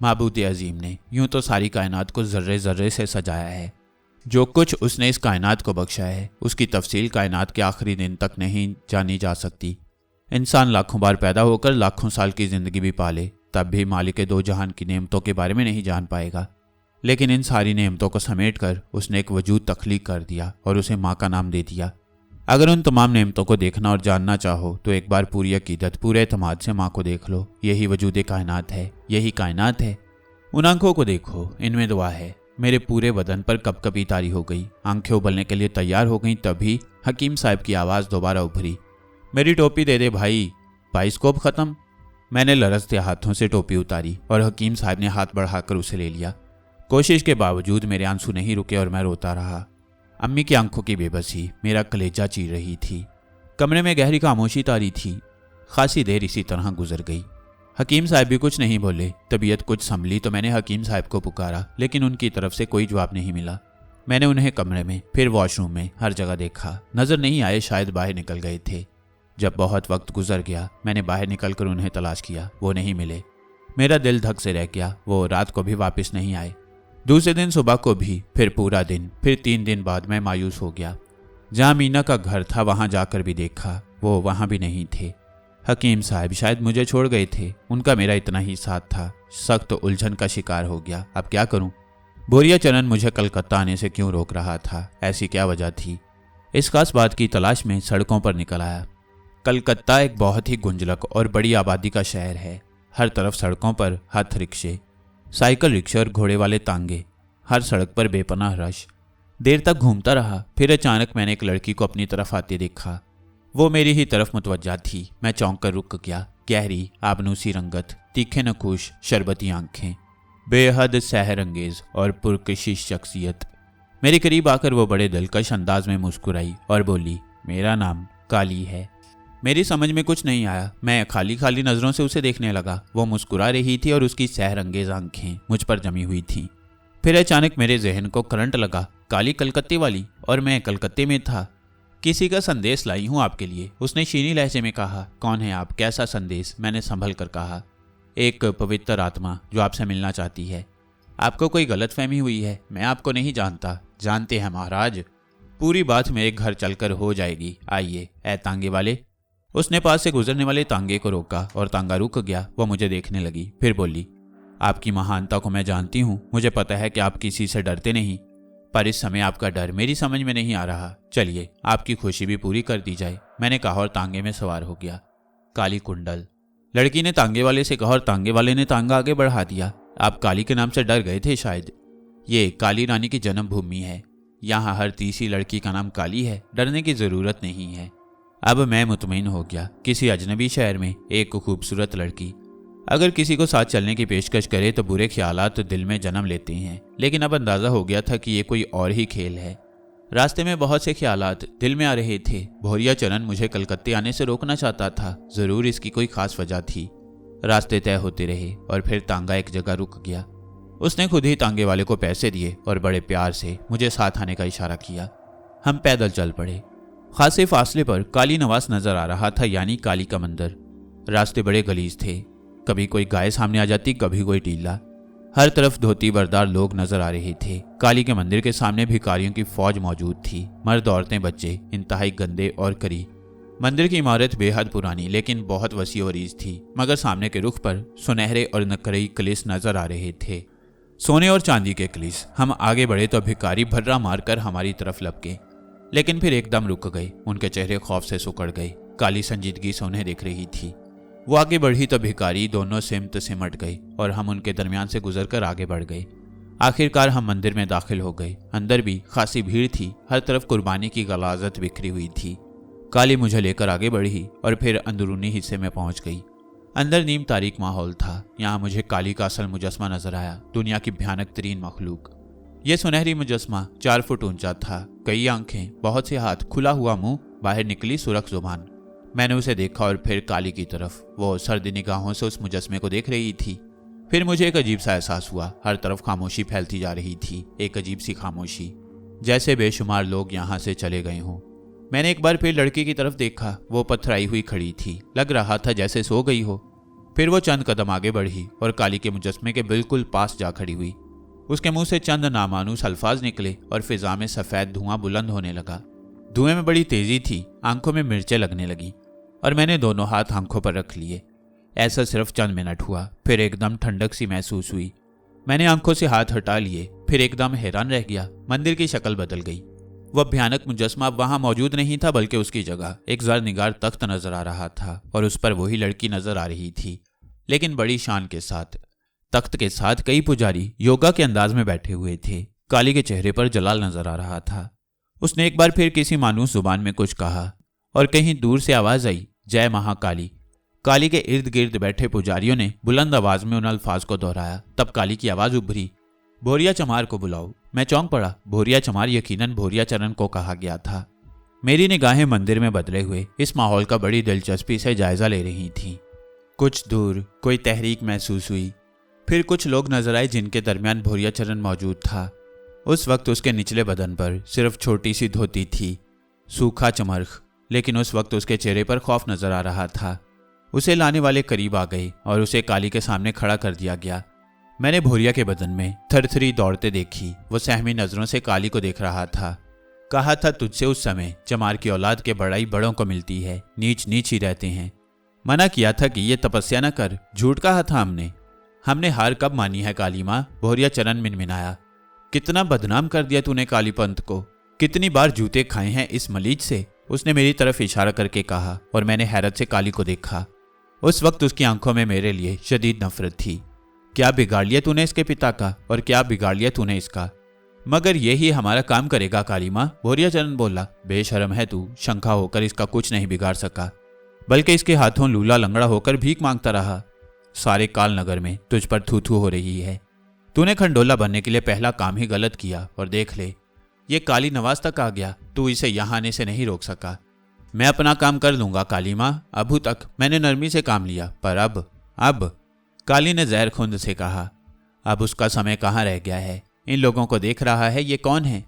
माबूद अजीम ने यूं तो सारी कायनात को जर्रे जर्रे से सजाया है। जो कुछ उसने इस कायनात को बख्शा है उसकी तफसील कायनात के आखिरी दिन तक नहीं जानी जा सकती। इंसान लाखों बार पैदा होकर लाखों साल की जिंदगी भी पाले तब भी मालिक दो जहान की नेमतों के बारे में नहीं जान पाएगा। लेकिन इन सारी नेमतों को समेटकर उसने एक वजूद तख्लीक कर दिया और उसे माँ का नाम दे दिया। अगर उन तमाम नेमतों को देखना और जानना चाहो तो एक बार पूरी अकीदत पूरे एतमाद से माँ को देख लो। यही वजूद कायनात है, यही कायनात है। उन आंखों को देखो, इनमें दुआ है। मेरे पूरे बदन पर कपकपी तारी हो गई, आंखें उबलने के लिए तैयार हो गईं। तभी हकीम साहब की आवाज़ दोबारा उभरी, मेरी टोपी दे दे भाई, बाइस्कोप ख़त्म। मैंने लरजते हाथों से टोपी उतारी और हकीम साहब ने हाथ बढ़ाकर उसे ले लिया। कोशिश के बावजूद मेरे आंसू नहीं रुके और मैं रोता रहा। अम्मी की आंखों की बेबसी मेरा कलेजा चीर रही थी। कमरे में गहरी खामोशी तारी थी। खासी देर इसी तरह गुजर गई। हकीम साहब भी कुछ नहीं बोले। तबीयत कुछ संभली तो मैंने हकीम साहब को पुकारा, लेकिन उनकी तरफ से कोई जवाब नहीं मिला। मैंने उन्हें कमरे में, फिर वॉशरूम में, हर जगह देखा। नजर नहीं आए, शायद बाहर निकल गए थे। जब बहुत वक्त गुजर गया मैंने बाहर निकलकर उन्हें तलाश किया, वो नहीं मिले। मेरा दिल धक से रह गया। वो रात को भी वापस नहीं आए, दूसरे दिन सुबह को भी, फिर पूरा दिन, फिर 3 दिन बाद मैं मायूस हो गया। जहाँ मीना का घर था वहां जाकर भी देखा, वो वहां भी नहीं थे। हकीम साहब शायद मुझे छोड़ गए थे। उनका मेरा इतना ही साथ था। सख्त उलझन का शिकार हो गया। अब क्या करूं? बोरिया चरण मुझे कलकत्ता आने से क्यों रोक रहा था? ऐसी क्या वजह थी? इस खास बात की तलाश में सड़कों पर निकल आया। कलकत्ता एक बहुत ही गुंजलक और बड़ी आबादी का शहर है। हर तरफ सड़कों पर हाथ रिक्शे, साइकिल रिक्शे और घोड़े वाले तांगे। हर सड़क पर बेपनाह रश। देर तक घूमता रहा, फिर अचानक मैंने एक लड़की को अपनी तरफ आते देखा। वो मेरी ही तरफ मुतवज्जा थी। मैं चौंक कर रुक गया। गहरी आबनूसी रंगत, तीखे नकूश, शरबती आंखें, बेहद सहरंगेज और पुरकशिश शख्सियत। मेरे करीब आकर वो बड़े दिलकश अंदाज में मुस्कुराई और बोली, मेरा नाम काली है। मेरी समझ में कुछ नहीं आया। मैं खाली खाली नजरों से उसे देखने लगा। वो मुस्कुरा रही थी और उसकी सहरंगेज आंखें मुझ पर जमी हुई थीं। फिर अचानक मेरे जहन को करंट लगा। काली कलकत्ते वाली, और मैं कलकत्ते में था। किसी का संदेश लाई हूँ आपके लिए, उसने शीनी लहजे में कहा। कौन है आप? कैसा संदेश? मैंने संभल कर कहा। एक पवित्र आत्मा जो आपसे मिलना चाहती है। आपको कोई गलतफहमी हुई है, मैं आपको नहीं जानता। जानते हैं महाराज, पूरी बात मेरे घर चलकर हो जाएगी। आइए ए तांगे वाले। उसने पास से गुजरने वाले तांगे को रोका और तांगा रुक गया। वह मुझे देखने लगी, फिर बोली, आपकी महानता को मैं जानती हूँ। मुझे पता है कि आप किसी से डरते नहीं, पर इस समय आपका डर मेरी समझ में नहीं आ रहा। चलिए आपकी खुशी भी पूरी कर दी जाए, मैंने कहा और तांगे में सवार हो गया। काली कुंडल, लड़की ने तांगे वाले से कहा और तांगे वाले ने तांगा आगे बढ़ा दिया। आप काली के नाम से डर गए थे शायद। ये काली रानी की जन्मभूमि है। यहाँ हर तीसरी लड़की का नाम काली है। डरने की जरूरत नहीं है। अब मैं मुतमईन हो गया। किसी अजनबी शहर में एक खूबसूरत लड़की अगर किसी को साथ चलने की पेशकश करे तो बुरे ख्यालात दिल में जन्म लेते हैं, लेकिन अब अंदाजा हो गया था कि ये कोई और ही खेल है। रास्ते में बहुत से ख्यालात दिल में आ रहे थे। बोरिया चरण मुझे कलकत्ते आने से रोकना चाहता था। जरूर इसकी कोई खास वजह थी। रास्ते तय होते रहे और फिर तांगा एक जगह रुक गया। उसने खुद ही तांगे वाले को पैसे दिए और बड़े प्यार से मुझे साथ आने का इशारा किया। हम पैदल चल पड़े। खासे फासले पर काली नवास नजर आ रहा था, यानी काली का मंदिर। रास्ते बड़े गलीज थे। कभी कोई गाय सामने आ जाती, कभी कोई टीला। हर तरफ धोती बरदार लोग नजर आ रहे थे। काली के मंदिर के सामने भिखारियों की फौज मौजूद थी। मर्द, औरतें, बच्चे, इंतहाई गंदे और करी। मंदिर की इमारत बेहद पुरानी लेकिन बहुत वसी और ईज थी, मगर सामने के रुख पर सुनहरे और नकरई कलिस नजर आ रहे थे, सोने और चांदी के कलिस। हम आगे बढ़े तो भिखारी भर्रा मारकर हमारी तरफ लपके, लेकिन फिर एकदम रुक गए। उनके चेहरे खौफ से सुकड़ गए। काली संजीदगी से उन्हें देख रही थी। वो आगे बढ़ी तो भिखारी दोनों सिमत सिमट गए और हम उनके दरमियान से गुजरकर आगे बढ़ गए। आखिरकार हम मंदिर में दाखिल हो गए। अंदर भी खासी भीड़ थी। हर तरफ कुर्बानी की गलाजत बिखरी हुई थी। काली मुझे लेकर आगे बढ़ी और फिर अंदरूनी हिस्से में पहुंच गई। अंदर नीम तारीक माहौल था। यहाँ मुझे काली का असल मुजस्मा नजर आया, दुनिया की भयानक तरीन मखलूक। यह सुनहरी मुजस्मा 4 फुट ऊंचा था। कई आंखें, बहुत से हाथ, खुला हुआ मुंह, बाहर निकली सुरख जुबान। मैंने उसे देखा और फिर काली की तरफ। वो सर्दी निगाहों से उस मुजस्मे को देख रही थी। फिर मुझे एक अजीब सा एहसास हुआ। हर तरफ खामोशी फैलती जा रही थी, एक अजीब सी खामोशी, जैसे बेशुमार लोग यहाँ से चले गए हों। मैंने एक बार फिर लड़की की तरफ देखा। वो पथराई हुई खड़ी थी। लग रहा था जैसे सो गई हो। फिर वो चंद कदम आगे बढ़ी और काली के मुजस्मे के बिल्कुल पास जा खड़ी हुई। उसके मुंह से चंद नामानुस अल्फाज निकले और फिजा में सफेद धुआं बुलंद होने लगा। धुएं में बड़ी तेजी थी, आंखों में मिर्चें लगने लगी और मैंने दोनों हाथ आंखों पर रख लिए। ऐसा सिर्फ चंद मिनट हुआ, फिर एकदम ठंडक सी महसूस हुई। मैंने आंखों से हाथ हटा लिए, फिर एकदम हैरान रह गया। मंदिर की शक्ल बदल गई। वह भयानक मुजस्मा अब वहां मौजूद नहीं था, बल्कि उसकी जगह एक ज़र-निगार तख्त नजर आ रहा था और उस पर वही लड़की नजर आ रही थी, लेकिन बड़ी शान के साथ। तख्त के साथ कई पुजारी योगा के अंदाज में बैठे हुए थे। काली के चेहरे पर जलाल नजर आ रहा था। उसने एक बार फिर किसी मानूस जुबान में कुछ कहा और कहीं दूर से आवाज आई, जय महाकाली। काली के इर्द गिर्द बैठे पुजारियों ने बुलंद आवाज में उन अल्फाज को दोहराया। तब काली की आवाज उभरी, भोरिया चमार को बुलाओ। मैं चौंक पड़ा। भोरिया चमार यकीनन भोरिया चरण को कहा गया था। मेरी निगाहें मंदिर में बदले हुए इस माहौल का बड़ी दिलचस्पी से जायजा ले रही थीं। कुछ दूर कोई तहरीक महसूस हुई, फिर कुछ लोग नजर आए जिनके दरमियान भोरिया चरण मौजूद था। उस वक्त उसके निचले बदन पर सिर्फ छोटी सी धोती थी, सूखा चमर्ख, लेकिन उस वक्त उसके चेहरे पर खौफ नजर आ रहा था। उसे लाने वाले करीब आ गए और उसे काली के सामने खड़ा कर दिया गया। मैंने भोरिया के बदन में थरथरी दौड़ते देखी। वो सहमी नजरों से काली को देख रहा था। कहा था तुझसे उस समय, चमार की औलाद के बड़ाई बड़ों को मिलती है, नीच नीच ही रहते हैं। मना किया था कि ये तपस्या न कर। झूठ कहा था हमने हार कब मानी है काली माँ? भोरिया चरण मिनमिनाया। कितना बदनाम कर दिया तूने काली पंथ को, कितनी बार जूते खाए हैं इस मलीज से। उसने मेरी तरफ इशारा करके कहा और मैंने हैरत से काली को देखा। उस वक्त उसकी आंखों में मेरे लिए शदीद नफरत थी। क्या बिगाड़ लिया तूने इसके पिता का, और क्या बिगाड़ लिया तूने इसका? मगर यही हमारा काम करेगा काली माँ, भोरिया चरण बोला। बेशरम है तू, शंखा होकर इसका कुछ नहीं बिगाड़ सका, बल्कि इसके हाथों लूला लंगड़ा होकर भीख मांगता रहा। सारे काल नगर में तुझ पर थू थू हो रही है। तूने खंडोला बनने के लिए पहला काम ही गलत किया, और देख ले, ये काली नवाज तक आ गया। तू इसे यहाँ आने से नहीं रोक सका। मैं अपना काम कर लूंगा काली माँ। अभी तक मैंने नरमी से काम लिया, पर अब काली ने जहर खुंद से कहा। अब उसका समय कहाँ रह गया है? इन लोगों को देख रहा है, ये कौन है?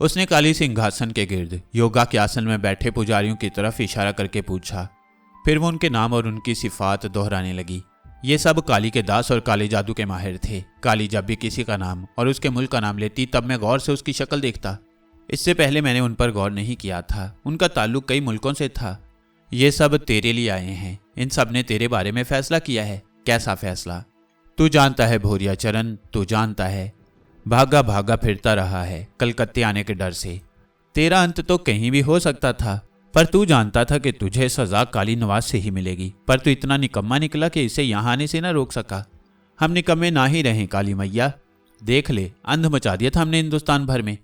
उसने काली सिंहासन के गिर्द योगा के आसन में बैठे पुजारियों की तरफ इशारा करके पूछा। फिर वो उनके नाम और उनकी सिफात दोहराने लगी। ये सब काली के दास और काले जादू के माहिर थे। काली जब भी किसी का नाम और उसके मुल्क का नाम लेती, तब मैं गौर से उसकी शक्ल देखता। इससे पहले मैंने उन पर गौर नहीं किया था। उनका ताल्लुक कई मुल्कों से था। ये सब तेरे लिए आए हैं। इन सब ने तेरे बारे में फैसला किया है। कैसा फैसला? तू जानता है भोरिया चरण, तू जानता है। भागा भागा फिरता रहा है कलकत्ते आने के डर से। तेरा अंत तो कहीं भी हो सकता था, पर तू जानता था कि तुझे सजा काली नवाज से ही मिलेगी। पर तू इतना निकम्मा निकला कि इसे यहाँ आने से ना रोक सका। हम निकम्मे ना ही रहें काली मैया। देख ले, अंध मचा दिया था हमने हिंदुस्तान भर में।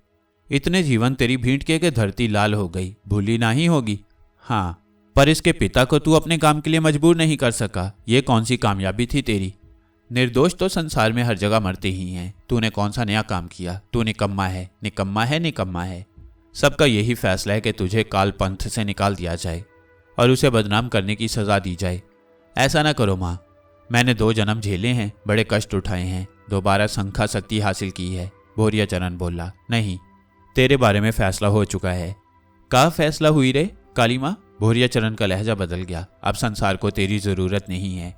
इतने जीवन तेरी भींट के धरती लाल हो गई, भूली ना ही होगी। हाँ, पर इसके पिता को तू अपने काम के लिए मजबूर नहीं कर सका। ये कौन सी कामयाबी थी तेरी? निर्दोष तो संसार में हर जगह मरते ही हैं। तूने कौन सा नया काम किया? तू निकम्मा है, निकम्मा है, निकम्मा है। सबका यही फैसला है कि तुझे काल पंथ से निकाल दिया जाए और उसे बदनाम करने की सजा दी जाए। ऐसा ना करो माँ। मैंने 2 जन्म झेले हैं, बड़े कष्ट उठाए हैं, दोबारा शंखा शक्ति हासिल की है। भोरिया चरण बोला। नहीं, तेरे बारे में फैसला हो चुका है। का फैसला हुई रे काली माँ? भोरिया चरण का लहजा बदल गया। अब संसार को तेरी जरूरत नहीं है।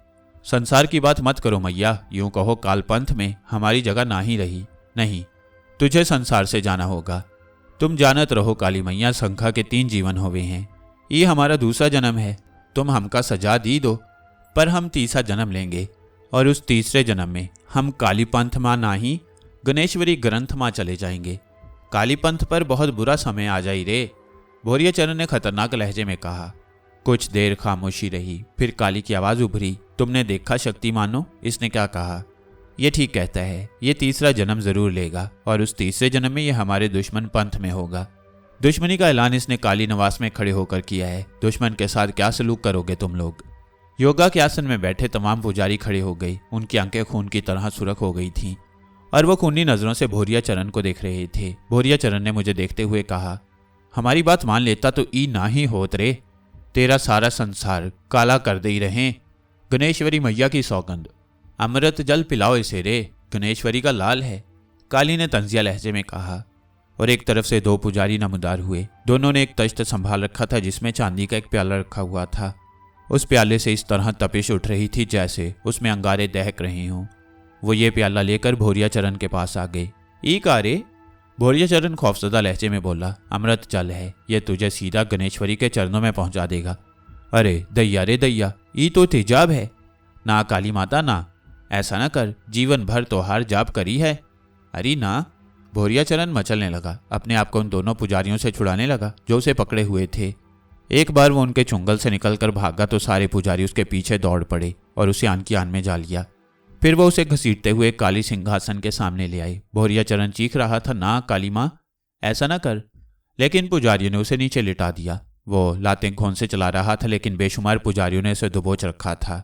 संसार की बात मत करो मैया। यूं कहो काल पंथ में हमारी जगह ना ही रही। नहीं, तुझे संसार से जाना होगा। तुम जानत रहो काली मैया, शंखा के 3 जीवन हुए हैं। ये हमारा दूसरा जन्म है। तुम हमका सजा दी दो, पर हम तीसरा जन्म लेंगे, और उस तीसरे जन्म में हम काली पंथ माँ ना ही गणेश्वरी ग्रंथ माँ चले जाएंगे। काली पंथ पर बहुत बुरा समय आ जाई रे, भोरिया चरण ने खतरनाक लहजे में कहा। कुछ देर खामोशी रही, फिर काली की आवाज उभरी। तुमने देखा शक्तिमानो, इसने क्या कहा? ये ठीक कहता है। ये तीसरा जन्म जरूर लेगा, और उस तीसरे जन्म में ये हमारे दुश्मन पंथ में होगा। दुश्मनी का ऐलान इसने काली नवास में खड़े होकर किया है। दुश्मन के साथ क्या सलूक करोगे तुम लोग? योगा के आसन में बैठे तमाम पुजारी खड़े हो गए। उनकी आंखें खून की तरह सुरख हो गई थीं और वो खूनी नजरों से भोरिया चरण को देख रहे थे। भोरिया चरण ने मुझे देखते हुए कहा, हमारी बात मान लेता तो ई ना ही होत रे। तेरा सारा संसार काला कर दे ही रहे। गणेश्वरी मैया की सौगंध, अमृत जल पिलाओ इसे रे, गणेश्वरी का लाल है, काली ने तंजिया लहजे में कहा। और एक तरफ से 2 पुजारी नमदार हुए। दोनों ने एक तश्त संभाल रखा था जिसमें चांदी का एक प्याला रखा हुआ था। उस प्याले से इस तरह तपिश उठ रही थी जैसे उसमें अंगारे दहक रही हों। वो ये प्याला लेकर भोरिया चरण के पास आ गए। ई कारे, भोरिया चरण खौफजदा लहजे में बोला, अमृत जल है, ये तुझे सीधा गणेश्वरी के चरणों में पहुंचा देगा। अरे दैया रे दैया, ई तो तेजाब है। ना काली माता ना, ऐसा ना कर, जीवन भर तोहार जाप करी है। अरे ना। भोरिया चरण मचलने लगा, अपने आप को उन दोनों पुजारियों से छुड़ाने लगा जो उसे पकड़े हुए थे। एक बार वो उनके चुंगल से निकलकर भागा तो सारे पुजारी उसके पीछे दौड़ पड़े और उसे आन की आन में जा लिया। फिर वो उसे घसीटते हुए काली सिंहासन के सामने ले आए। भोरिया चरण चीख रहा था, ना काली माँ, ऐसा ना कर, लेकिन पुजारियों ने उसे नीचे लिटा दिया। वो लातें घोंसे से चला रहा था, लेकिन बेशुमार पुजारियों ने उसे दुबोच रखा था।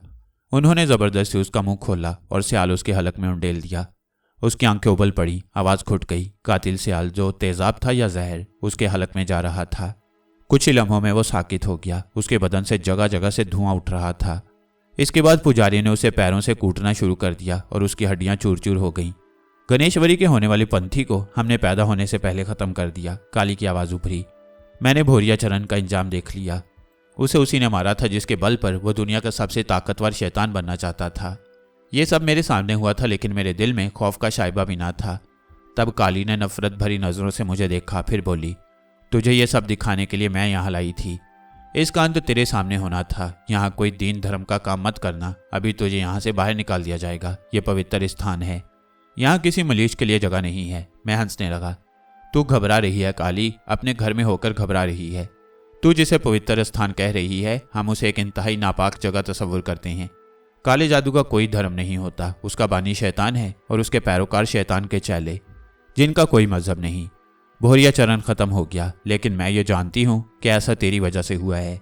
उन्होंने जबरदस्ती उसका मुंह खोला और सियाल उसके हलक में उंडेल दिया। उसकी आंखें उबल पड़ी, आवाज घुट गई। कातिल सियाल, जो तेजाब था या जहर, उसके हलक में जा रहा था। कुछ ही लम्हों में वो साकित हो गया। उसके बदन से जगह जगह से धुआं उठ रहा था। इसके बाद पुजारी ने उसे पैरों से कूटना शुरू कर दिया और उसकी हड्डियां चूर चूर हो गईं। गणेश्वरी के होने वाली पंथी को हमने पैदा होने से पहले खत्म कर दिया, काली की आवाज उभरी। मैंने भोरिया चरण का इंजाम देख लिया। उसे उसी ने मारा था जिसके बल पर वो दुनिया का सबसे ताकतवर शैतान बनना चाहता था। ये सब मेरे सामने हुआ था, लेकिन मेरे दिल में खौफ का शाइबा भी ना था। तब काली ने नफरत भरी नजरों से मुझे देखा, फिर बोली, तुझे ये सब दिखाने के लिए मैं यहाँ लाई थी। इसका अंत तेरे सामने होना था। यहाँ कोई दीन धर्म का काम मत करना, अभी तुझे यहाँ से बाहर निकाल दिया जाएगा। ये पवित्र स्थान है, यहाँ किसी मलीज के लिए जगह नहीं है। मैं हंसने लगा। तू घबरा रही है काली, अपने घर में होकर घबरा रही है। तू जिसे पवित्र स्थान कह रही है, हम उसे एक इंतहाई नापाक जगह तस्वुर करते हैं। काले जादू का कोई धर्म नहीं होता, उसका बानी शैतान है और उसके पैरोकार शैतान के चेले, जिनका कोई मजहब नहीं। भोरिया चरण खत्म हो गया, लेकिन मैं ये जानती हूँ कि ऐसा तेरी वजह से हुआ है।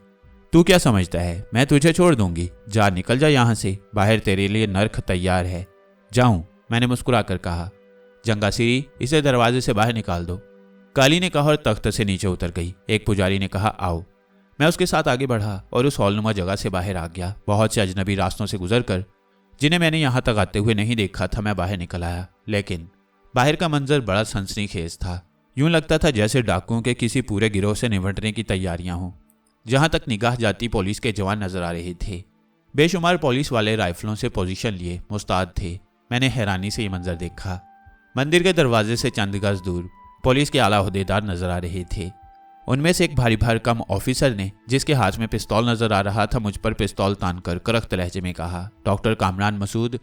तू क्या समझता है मैं तुझे छोड़ दूंगी? जा, निकल जा यहाँ से, बाहर तेरे लिए नर्क तैयार है। जाऊं? मैंने मुस्कुराकर कहा। जंगासिरी, इसे दरवाजे से बाहर निकाल दो, काली ने कहा और तख्त से नीचे उतर गई। एक पुजारी ने कहा, आओ। मैं उसके साथ आगे बढ़ा और उस हॉलनुमा जगह से बाहर आ गया। बहुत से अजनबी रास्तों से गुजरकर, जिन्हें मैंने यहाँ तक आते हुए नहीं देखा था, मैं बाहर निकल आया। लेकिन बाहर का मंजर बड़ा सनसनीखेज था। यूं लगता था जैसे डाकुओं के किसी पूरे गिरोह से निपटने की तैयारियां हों। जहां तक निगाह जाती पुलिस के जवान नजर आ रहे थे। बेशुमार पुलिस वाले राइफलों से पोजीशन लिए मुस्ताद थे। मैंने हैरानी से ये मंजर देखा। मंदिर के दरवाजे से चंद गज दूर पुलिस के आला ओहदेदार नजर आ रहे थे। उनमें से एक भारी भरकम ऑफिसर ने, जिसके हाथ में पिस्तौल नजर आ रहा था, मुझ पर पिस्तौल तानकर करख्त लहजे में कहा, डॉक्टर कामरान मसूद,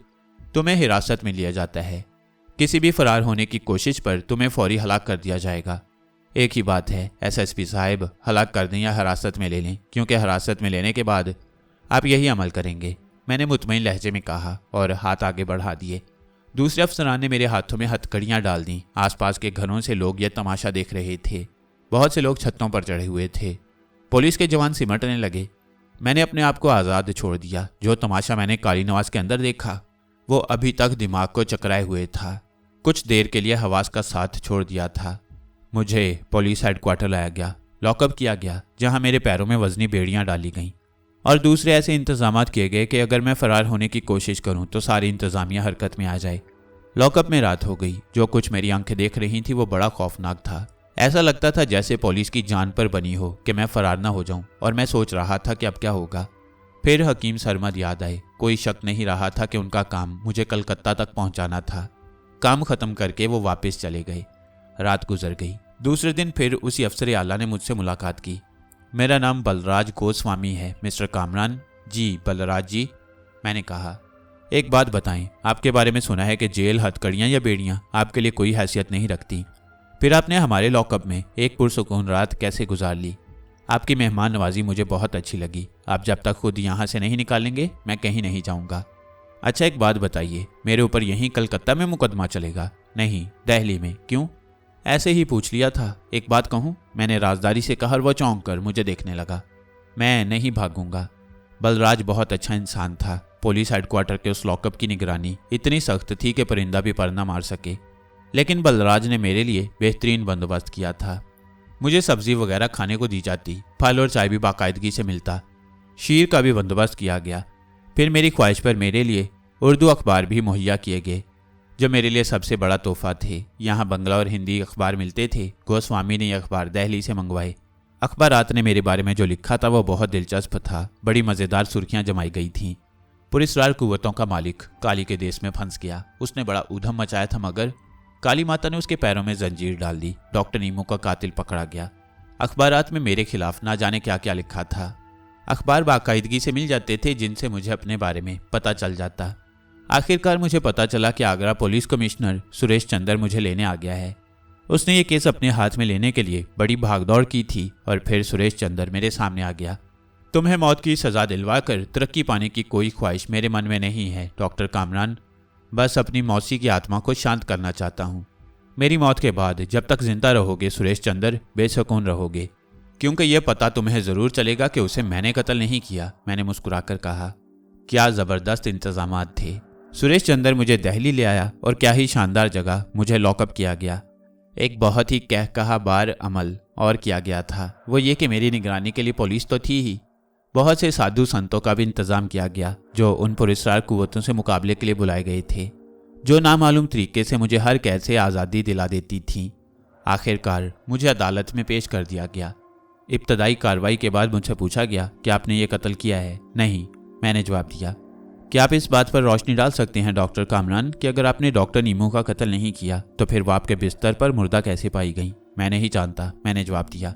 तुम्हें हिरासत में लिया जाता है। किसी भी फरार होने की कोशिश पर तुम्हें फौरी हलाक कर दिया जाएगा। एक ही बात है एसएसपी साहब, हलाक कर दें या हिरासत में ले लें, क्योंकि हिरासत में लेने के बाद आप यही अमल करेंगे, मैंने मुतमईन लहजे में कहा और हाथ आगे बढ़ा दिए। दूसरे अफसरान ने मेरे हाथों में हथकड़ियां डाल दी। आसपास के घरों से लोग यह तमाशा देख रहे थे। बहुत से लोग छतों पर चढ़े हुए थे। पुलिस के जवान सिमटने लगे। मैंने अपने आप को आज़ाद छोड़ दिया। जो तमाशा मैंने काली नवाज के अंदर देखा, वो अभी तक दिमाग को चकराए हुए था। कुछ देर के लिए हवास का साथ छोड़ दिया था। मुझे पुलिस हेडक्वार्टर लाया गया, लॉकअप किया गया, जहां मेरे पैरों में वजनी बेड़ियां डाली गईं और दूसरे ऐसे इंतजामात किए गए कि अगर मैं फरार होने की कोशिश करूं तो सारी इंतजामिया हरकत में आ जाए। लॉकअप में रात हो गई। जो कुछ मेरी आंखें देख रही थी वो बड़ा खौफनाक था। ऐसा लगता था जैसे पुलिस की जान पर बनी हो कि मैं फरार ना हो जाऊं, और मैं सोच रहा था कि अब क्या होगा। फिर हकीम सरमद याद आए। कोई शक नहीं रहा था कि उनका काम मुझे कलकत्ता तक पहुंचाना था। काम खत्म करके वो वापस चले गए। रात गुजर गई। दूसरे दिन फिर उसी अफसर आला ने मुझसे मुलाकात की। मेरा नाम बलराज गोस्वामी है मिस्टर कामरान। जी बलराज जी, मैंने कहा। एक बात बताएं, आपके बारे में सुना है कि जेल, हथकड़ियाँ या बेड़ियाँ आपके लिए कोई हैसियत नहीं रखती। फिर आपने हमारे लॉकअप में एक पुरसुकून रात कैसे गुजार ली? आपकी मेहमान नवाजी मुझे बहुत अच्छी लगी। आप जब तक खुद यहाँ से नहीं निकालेंगे मैं कहीं नहीं जाऊँगा। अच्छा एक बात बताइए, मेरे ऊपर यहीं कलकत्ता में मुकदमा चलेगा? नहीं, दिल्ली में। क्यों? ऐसे ही पूछ लिया था। एक बात कहूँ, मैंने राजदारी से कहा और वह चौंक कर मुझे देखने लगा। मैं नहीं भागूंगा। बलराज बहुत अच्छा इंसान था। पुलिस हेडक्वार्टर के उस लॉकअप की निगरानी इतनी सख्त थी कि परिंदा भी पर न मार सके, लेकिन बलराज ने मेरे लिए बेहतरीन बंदोबस्त किया था। मुझे सब्जी वगैरह खाने को दी जाती, फल और चाय भी बाकायदगी से मिलता, शीर का भी बंदोबस्त किया गया। फिर मेरी ख्वाहिश पर मेरे लिए उर्दू अखबार भी मुहैया किए गए, जो मेरे लिए सबसे बड़ा तोहफा थे। यहाँ बंगला और हिंदी अखबार मिलते थे। गोस्वामी ने यह अखबार दिल्ली से मंगवाए। अखबारात ने मेरे बारे में जो लिखा था वो बहुत दिलचस्प था। बड़ी मज़ेदार सुर्खियां जमाई गई थीं। पुरस्कार कुव्वतों का मालिक काली के देश में फंस गया। उसने बड़ा ऊधम मचाया था, मगर काली माता ने उसके पैरों में जंजीर डाल दी। डॉक्टर नीमू का कातिल पकड़ा गया। अखबारात में मेरे खिलाफ ना जाने क्या क्या लिखा था। अखबार बाकायदगी से मिल जाते थे जिनसे मुझे अपने बारे में पता चल जाता। आखिरकार मुझे पता चला कि आगरा पुलिस कमिश्नर सुरेश चंद्र मुझे लेने आ गया है। उसने ये केस अपने हाथ में लेने के लिए बड़ी भागदौड़ की थी और फिर सुरेश चंद्र मेरे सामने आ गया। तुम्हें मौत की सजा दिलवाकर तरक्की पाने की कोई ख्वाहिश मेरे मन में नहीं है डॉक्टर कामरान। बस अपनी मौसी की आत्मा को शांत करना चाहता हूँ। मेरी मौत के बाद जब तक जिंदा रहोगे सुरेश चंद्र, बेसुकून रहोगे, क्योंकि यह पता तुम्हें ज़रूर चलेगा कि उसे मैंने कत्ल नहीं किया। मैंने मुस्कुराकर कहा। क्या ज़बरदस्त इंतजामात थे। सुरेश चंद्र मुझे दिल्ली ले आया और क्या ही शानदार जगह मुझे लॉकअप किया गया। एक बहुत ही कहा बार अमल और किया गया था, वो ये कि मेरी निगरानी के लिए पुलिस तो थी ही, बहुत से साधु संतों का भी इंतजाम किया गया जो उन पुरस्कार कुव्वतों से मुकाबले के लिए बुलाए गए थे, जो नामालूम तरीके से मुझे हर कैद से आज़ादी दिला देती थीं। आखिरकार मुझे अदालत में पेश कर दिया गया। इब्तदाई कार्रवाई के बाद मुझसे पूछा गया कि आपने ये कत्ल किया है। नहीं, मैंने जवाब दिया। क्या आप इस बात पर रोशनी डाल सकते हैं डॉक्टर कामरान कि अगर आपने डॉक्टर नीमू का कत्ल नहीं किया तो फिर वो आपके बिस्तर पर मुर्दा कैसे पाई गई? मैं नहीं जानता, मैंने जवाब दिया।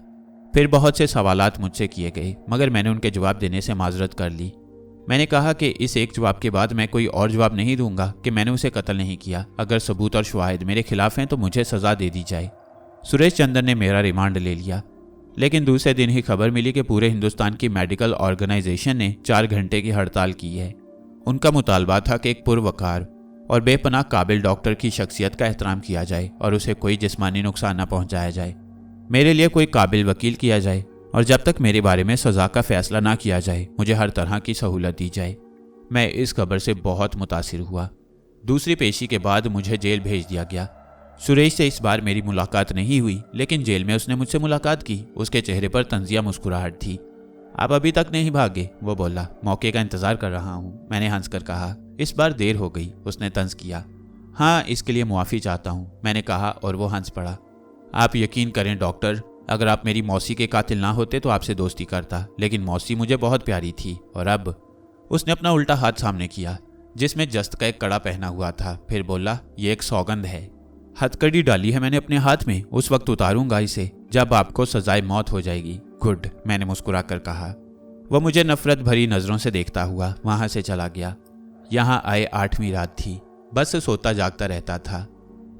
फिर बहुत से सवालात मुझसे किए गए, मगर मैंने उनके जवाब देने से माजरत कर ली। मैंने कहा कि इस एक जवाब के बाद मैं कोई और जवाब नहीं दूंगा कि मैंने उसे कत्ल नहीं किया। अगर सबूत और शवाहिद मेरे खिलाफ हैं तो मुझे सजा दे दी जाए। सुरेश चंद्र ने मेरा रिमांड ले लिया, लेकिन दूसरे दिन ही खबर मिली कि पूरे हिंदुस्तान की मेडिकल ऑर्गेनाइजेशन ने 4 घंटे की हड़ताल की है। उनका मुतालबा था कि एक पुरवकार और बेपनाह काबिल डॉक्टर की शख्सियत का एहतराम किया जाए और उसे कोई जिस्मानी नुकसान न पहुंचाया जाए। मेरे लिए कोई काबिल वकील किया जाए और जब तक मेरे बारे में सज़ा का फैसला ना किया जाए मुझे हर तरह की सहूलत दी जाए। मैं इस खबर से बहुत मुतासिर हुआ। दूसरी पेशी के बाद मुझे जेल भेज दिया गया। सुरेश से इस बार मेरी मुलाकात नहीं हुई, लेकिन जेल में उसने मुझसे मुलाकात की। उसके चेहरे पर तंजिया मुस्कुराहट थी। आप अभी तक नहीं भागे? वो बोला। मौके का इंतजार कर रहा हूँ, मैंने हंसकर कहा। इस बार देर हो गई, उसने तंज किया। हाँ, इसके लिए मुआफ़ी चाहता हूँ, मैंने कहा और वो हंस पड़ा। आप यकीन करें डॉक्टर, अगर आप मेरी मौसी के कातिल ना होते तो आपसे दोस्ती करता, लेकिन मौसी मुझे बहुत प्यारी थी। और अब उसने अपना उल्टा हाथ सामने किया जिसमें जस्त का एक कड़ा पहना हुआ था। फिर बोला, ये एक सौगंध है। हथकड़ी डाली है मैंने अपने हाथ में, उस वक्त उतारूंगा इसे जब आपको सजाए मौत हो जाएगी। गुड, मैंने मुस्कुरा कर कहा। वह मुझे नफरत भरी नज़रों से देखता हुआ वहां से चला गया। यहाँ आए 8वीं रात थी। बस सोता जागता रहता था।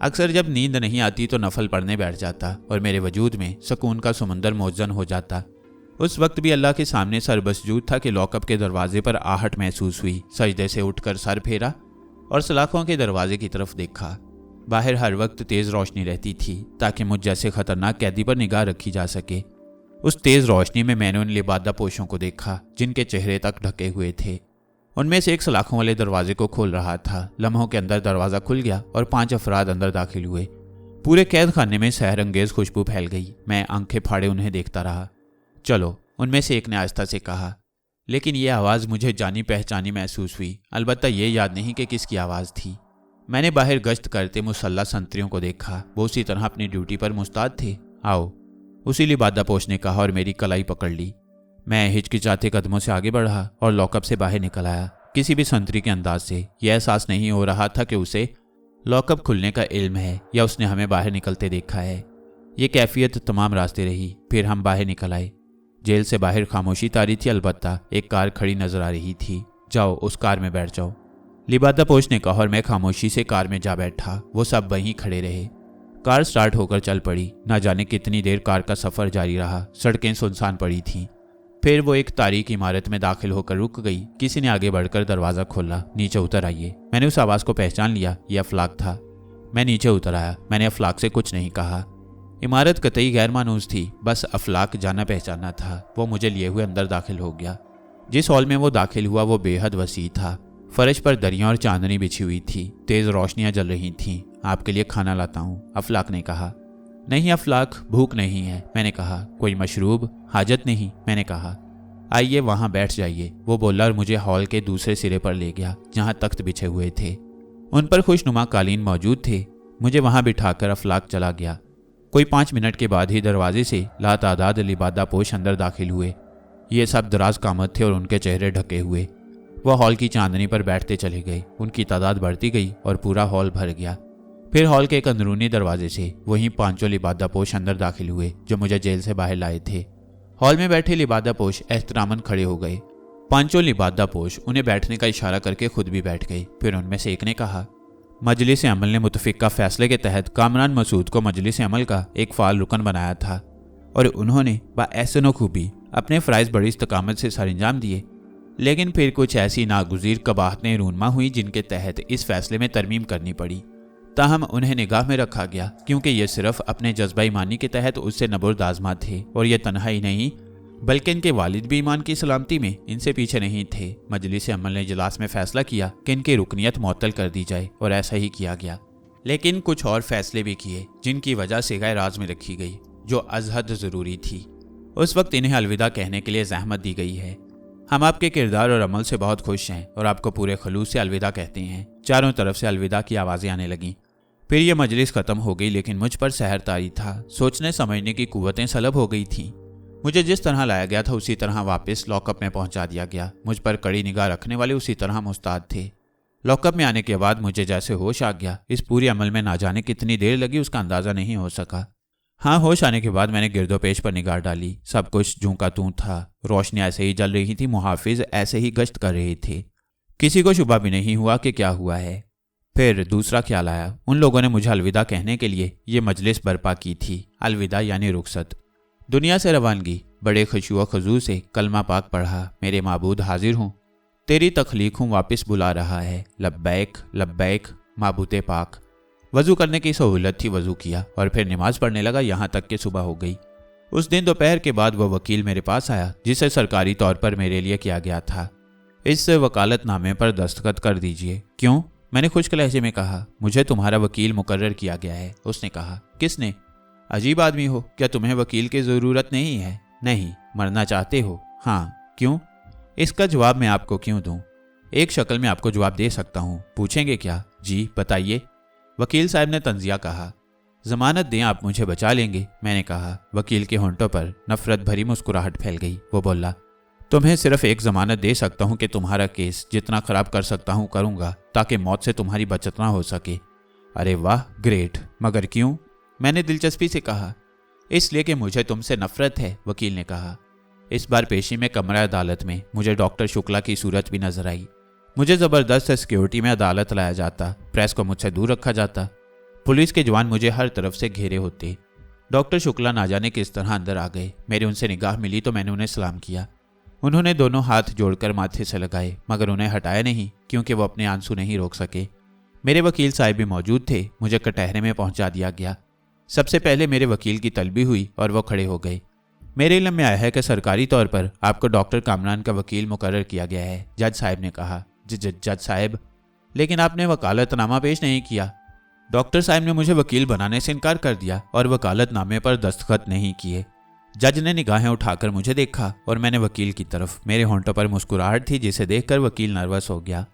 अक्सर जब नींद नहीं आती तो नफल पढ़ने बैठ जाता और मेरे वजूद में सुकून का समंदर मौजन हो जाता। उस वक्त भी अल्लाह के सामने सर बसजूद था कि लॉकअप के दरवाजे पर आहट महसूस हुई। सजदे से उठकर सर फेरा और सलाखों के दरवाजे की तरफ देखा। बाहर हर वक्त तेज़ रोशनी रहती थी ताकि मुझ जैसे खतरनाक कैदी पर निगाह रखी जा सके। उस तेज़ रोशनी में मैंने उन लिबादा पोशों को देखा जिनके चेहरे तक ढके हुए थे। उनमें से एक सलाखों वाले दरवाजे को खोल रहा था। लम्हों के अंदर दरवाज़ा खुल गया और 5 अफराद अंदर दाखिल हुए। पूरे कैद खाने में सहर अंगेज खुशबू फैल गई। मैं आंखें फाड़े उन्हें देखता रहा। चलो, उनमें से एक ने आहिस्ता से कहा, लेकिन यह आवाज़ मुझे जानी पहचानी महसूस हुई। अलबत्ता ये याद नहीं कि किसकी आवाज़ थी। मैंने बाहर गश्त करते मुसल्ला संतरियों को देखा। वो उसी तरह अपनी ड्यूटी पर मुस्ताद थे। आओ, उसी लिबादा पोश ने कहा और मेरी कलाई पकड़ ली। मैं हिचकिचाते कदमों से आगे बढ़ा और लॉकअप से बाहर निकल आया। किसी भी संतरी के अंदाज से यह एहसास नहीं हो रहा था कि उसे लॉकअप खुलने का इल्म है या उसने हमें बाहर निकलते देखा है। ये कैफियत तमाम रास्ते रही। फिर हम बाहर निकल आए। जेल से बाहर खामोशी तारी थी, अलबत्ता एक कार खड़ी नजर आ रही थी। जाओ, उस कार में बैठ जाओ, लिबादा पोश ने कहा और मैं खामोशी से कार में जा बैठा। वो सब वहीं खड़े रहे। कार स्टार्ट होकर चल पड़ी। ना जाने कितनी देर कार का सफ़र जारी रहा। सड़कें सुनसान पड़ी थीं। फिर वो एक तारीक इमारत में दाखिल होकर रुक गई। किसी ने आगे बढ़कर दरवाज़ा खोला। नीचे उतर आइए। मैंने उस आवाज़ को पहचान लिया। यह अफलाक था। मैं नीचे उतर आया। मैंने अफलाक से कुछ नहीं कहा। इमारत कतई गैर मानूस थी। बस अफलाक जाना पहचाना था। वो मुझे लिए हुए अंदर दाखिल हो गया। जिस हॉल में वो दाखिल हुआ वो बेहद वसी था। फर्श पर दरियां और चांदनी बिछी हुई थी। तेज़ रोशनियां जल रही थीं। आपके लिए खाना लाता हूँ, अफलाक ने कहा। नहीं अफलाक, भूख नहीं है, मैंने कहा। कोई मशरूब? हाजत नहीं, मैंने कहा। आइए वहाँ बैठ जाइए, वो बोला और मुझे हॉल के दूसरे सिरे पर ले गया जहाँ तख्त बिछे हुए थे। उन पर खुशनुमा कालीन मौजूद थे। मुझे वहाँ बिठाकर अफलाक चला गया। कोई 5 मिनट के बाद ही दरवाजे से लातादाद लिबादापोश अंदर दाखिल हुए। ये सब दराज कामत थे और उनके चेहरे ढके हुए। वह हॉल की चांदनी पर बैठते चले गए। उनकी तादाद बढ़ती गई और पूरा हॉल भर गया। फिर हॉल के एक अंदरूनी दरवाजे से वहीं 5 लिबादापोश अंदर दाखिल हुए जो मुझे जेल से बाहर लाए थे। हॉल में बैठे लिबादापोश एहतरामन खड़े हो गए। 5 लिबादापोश उन्हें बैठने का इशारा करके खुद भी बैठ गए। फिर उनमें से एक ने कहा, मजलिस अमल ने मुतफिका फैसले के तहत कामरान मसूद को मजलिस अमल का एक फाल रुकन बनाया था और उन्होंने बाएहसन खूबी अपने फ़राइज़ बड़ी इस्तकामत से सरअंजाम दिए। लेकिन फिर कुछ ऐसी नागुज़ीर कबाहतें रूनमा हुई जिनके तहत इस फैसले में तरमीम करनी पड़ी। ताहम उन्हें निगाह में रखा गया क्योंकि ये सिर्फ अपने जज्बा ईमानी के तहत उससे नबुर्द आज़मा थे और ये तन्हा ही नहीं बल्कि इनके वालिद भी ईमान की सलामती में इनसे पीछे नहीं थे। मजलिस अमल ने इजलास में फैसला किया कि इनकी रुकनियत मुअत्तल कर दी जाए और ऐसा ही किया गया। लेकिन कुछ और फैसले भी किए जिनकी वजह सिगाए राज में रखी गई जो अज़हद ज़रूरी थी। उस वक्त इन्हें अलविदा कहने के लिए ज़हमत दी गई है। हम आपके किरदार और अमल से बहुत खुश हैं और आपको पूरे खलूस से अलविदा कहते हैं। चारों तरफ से अलविदा की आवाज़ें आने लगीं। फिर यह मजलिस ख़त्म हो गई लेकिन मुझ पर सहर तारी था। सोचने समझने की कुव्वतें सलब हो गई थीं। मुझे जिस तरह लाया गया था उसी तरह वापस लॉकअप में पहुंचा दिया गया। मुझ पर कड़ी निगाह रखने वाले उसी तरह मुस्ताद थे। लॉकअप में आने के बाद मुझे जैसे होश आ गया। इस पूरे अमल में ना जाने कितनी देर लगी उसका अंदाज़ा नहीं हो सका। हाँ, होश आने के बाद मैंने गिरदोपेश पर निगाह डाली। सब कुछ जूं का तूं था। रोशनी ऐसे ही जल रही थी। मुहाफिज ऐसे ही गश्त कर रहे थे। किसी को शुबा भी नहीं हुआ कि क्या हुआ है। फिर दूसरा ख्याल आया। उन लोगों ने मुझे अलविदा कहने के लिए ये मजलिस बर्पा की थी। अलविदा यानी रुखसत, दुनिया से रवानगी। बड़े खुशू खजू से कलमा पाक पढ़ा। मेरे माबूद हाजिर हूँ, तेरी तख्लीक हूँ वापस बुला रहा है। लब्बैक लब्बैक माबूते पाक। वज़ू करने की सहूलत थी, वज़ू किया और फिर नमाज पढ़ने लगा यहाँ तक कि सुबह हो गई। उस दिन दोपहर के बाद वह वकील मेरे पास आया जिसे सरकारी तौर पर मेरे लिए किया गया था। इस वकालतनामे पर दस्तखत कर दीजिए। क्यों? मैंने खुश्क लहजे में कहा। मुझे तुम्हारा वकील मुकर्रर किया गया है। उसने कहा, किसने? अजीब आदमी हो, क्या तुम्हें वकील की ज़रूरत नहीं है? नहीं। मरना चाहते हो? हाँ। क्यों? इसका जवाब मैं आपको क्यों दूं? एक शक्ल में आपको जवाब दे सकता हूँ। पूछेंगे क्या? जी बताइए। वकील साहब ने तंजिया कहा। जमानत दें, आप मुझे बचा लेंगे। मैंने कहा। वकील के होंठों पर नफरत भरी मुस्कुराहट फैल गई। वो बोला, तुम्हें सिर्फ एक जमानत दे सकता हूँ कि तुम्हारा केस जितना खराब कर सकता हूँ करूँगा ताकि मौत से तुम्हारी बचत ना हो सके। अरे वाह, ग्रेट। मगर क्यों? मैंने दिलचस्पी से कहा। इसलिए कि मुझे तुमसे नफरत है, वकील ने कहा। इस बार पेशी में कमरा अदालत में मुझे डॉक्टर शुक्ला की सूरत भी नजर आई। मुझे ज़बरदस्त सिक्योरिटी में अदालत लाया जाता। प्रेस को मुझसे दूर रखा जाता। पुलिस के जवान मुझे हर तरफ से घेरे होते। डॉक्टर शुक्ला ना जाने किस तरह अंदर आ गए। मेरी उनसे निगाह मिली तो मैंने उन्हें सलाम किया। उन्होंने दोनों हाथ जोड़कर माथे से लगाए मगर उन्हें हटाया नहीं क्योंकि वो अपने आंसू नहीं रोक सके। मेरे वकील साहब भी मौजूद थे। मुझे कटहरे में पहुंचा दिया गया। सबसे पहले मेरे वकील की तलबी हुई और वो खड़े हो गए। मेरे इल्म में आया है कि सरकारी तौर पर आपको डॉक्टर कामरान का वकील मुकर्रर किया गया है। जज साहब ने कहा। जज साहब, लेकिन आपने वकालतनामा पेश नहीं किया। डॉक्टर साहब ने मुझे वकील बनाने से इनकार कर दिया और वकालतनामे पर दस्तखत नहीं किए। जज ने निगाहें उठाकर मुझे देखा और मैंने वकील की तरफ। मेरे होंठों पर मुस्कुराहट थी जिसे देखकर वकील नर्वस हो गया।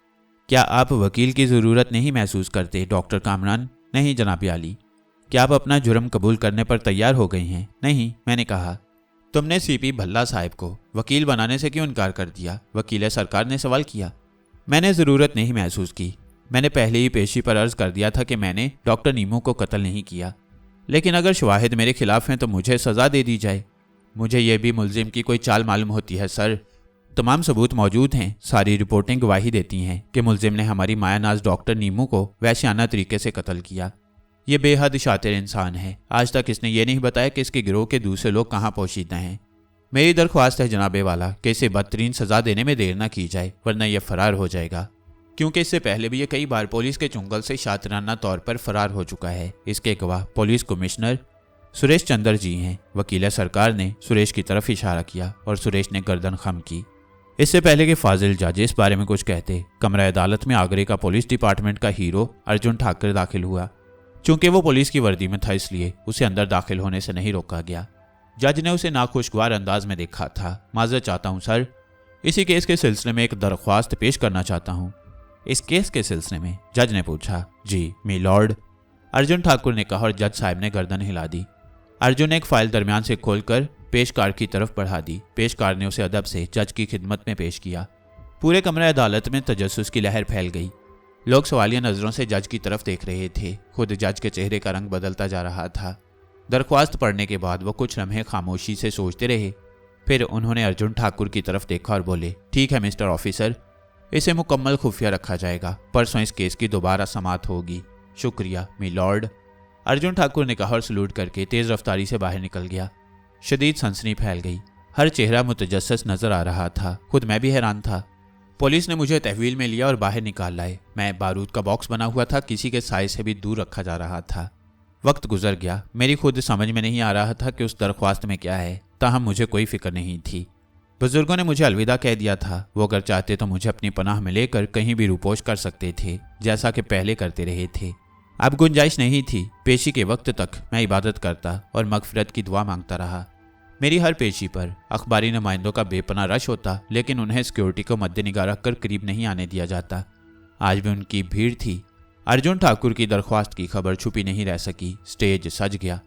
क्या आप वकील की ज़रूरत नहीं महसूस करते डॉक्टर कामरान? नहीं जनाब आली। क्या आप अपना जुर्म कबूल करने पर तैयार हो गई हैं? नहीं, मैंने कहा। तुमने सीपी भल्ला साहब को वकील बनाने से क्यों इनकार कर दिया? वकील सरकार ने सवाल किया। मैंने ज़रूरत नहीं महसूस की। मैंने पहले ही पेशी पर अर्ज कर दिया था कि मैंने डॉक्टर नीमू को कत्ल नहीं किया। लेकिन अगर शवाहिद मेरे खिलाफ हैं तो मुझे सज़ा दे दी जाए। मुझे यह भी मुलजिम की कोई चाल मालूम होती है सर। तमाम सबूत मौजूद हैं। सारी रिपोर्टें गवाही देती हैं कि मुलजिम ने हमारी मायानाज डॉक्टर नीमू को वैश्याना तरीके से कत्ल किया। ये बेहद शातिर इंसान है। आज तक इसने ये नहीं बताया कि इसके गिरोह के दूसरे लोग कहाँ पोशीदा हैं। मेरी दरख्वास्त है जनाबे वाला कि इसे बदतरीन सज़ा देने में देर न की जाए वरना यह फरार हो जाएगा, क्योंकि इससे पहले भी ये कई बार पुलिस के चुंगल से शातिराना तौर पर फरार हो चुका है। इसके गवाह पुलिस कमिश्नर सुरेश चंद्र जी हैं। वकील सरकार ने सुरेश की तरफ इशारा किया और सुरेश ने गर्दन खम की। इससे पहले कि फाजिल जज इस बारे में कुछ कहते, कमरा अदालत में आगरे का पुलिस डिपार्टमेंट का हीरो अर्जुन ठाकर दाखिल हुआ। चूंकि वो पुलिस की वर्दी में था इसलिए उसे अंदर दाखिल होने से नहीं रोका गया। जज ने उसे नाखुशगवार अंदाज में देखा था। माजरत चाहता हूँ सर, इसी केस के सिलसिले में एक दरख्वास्त पेश करना चाहता हूँ। इस केस के सिलसिले में? जज ने पूछा। जी मी लॉर्ड, अर्जुन ठाकुर ने कहा और जज साहब ने गर्दन हिला दी। अर्जुन ने एक फाइल दरमियान से खोलकर पेशकार की तरफ बढ़ा दी। पेशकार ने उसे अदब से जज की खिदमत में पेश किया। पूरे कमरे अदालत में तजस्सुस की लहर फैल गई। लोग सवालिया नजरों से जज की तरफ देख रहे थे। खुद जज के चेहरे का रंग बदलता जा रहा था। दरख्वास्त पढ़ने के बाद वो कुछ लम्हे खामोशी से सोचते रहे। फिर उन्होंने अर्जुन ठाकुर की तरफ देखा और बोले, ठीक है मिस्टर ऑफिसर, इसे मुकम्मल खुफिया रखा जाएगा। परसों इस केस की दोबारा समाअत होगी। शुक्रिया मी लॉर्ड, अर्जुन ठाकुर ने कहा और सलूट करके तेज रफ्तारी से बाहर निकल गया। शदीद सनसनी फैल गई। हर चेहरा मुतजस्सिस नजर आ रहा था। खुद मैं भी हैरान था। पुलिस ने मुझे तहवील में लिया और बाहर निकाल लाए। मैं बारूद का बॉक्स बना हुआ था, किसी के साए से भी दूर रखा जा रहा था। वक्त गुजर गया। मेरी खुद समझ में नहीं आ रहा था कि उस दरख्वास्त में क्या है, ताहम मुझे कोई फिक्र नहीं थी। बुजुर्गों ने मुझे अलविदा कह दिया था। वो अगर चाहते तो मुझे अपनी पनाह में लेकर कहीं भी रुपोश कर सकते थे, जैसा कि पहले करते रहे थे। अब गुंजाइश नहीं थी। पेशी के वक्त तक मैं इबादत करता और मगफिरत की दुआ मांगता रहा। मेरी हर पेशी पर अखबारी नुमाइंदों का बेपनाह रश होता, लेकिन उन्हें सिक्योरिटी को मद्देनजर रखकर करीब नहीं आने दिया जाता। आज भी उनकी भीड़ थी। अर्जुन ठाकुर की दरख्वास्त की खबर छुपी नहीं रह सकी। स्टेज सज गया।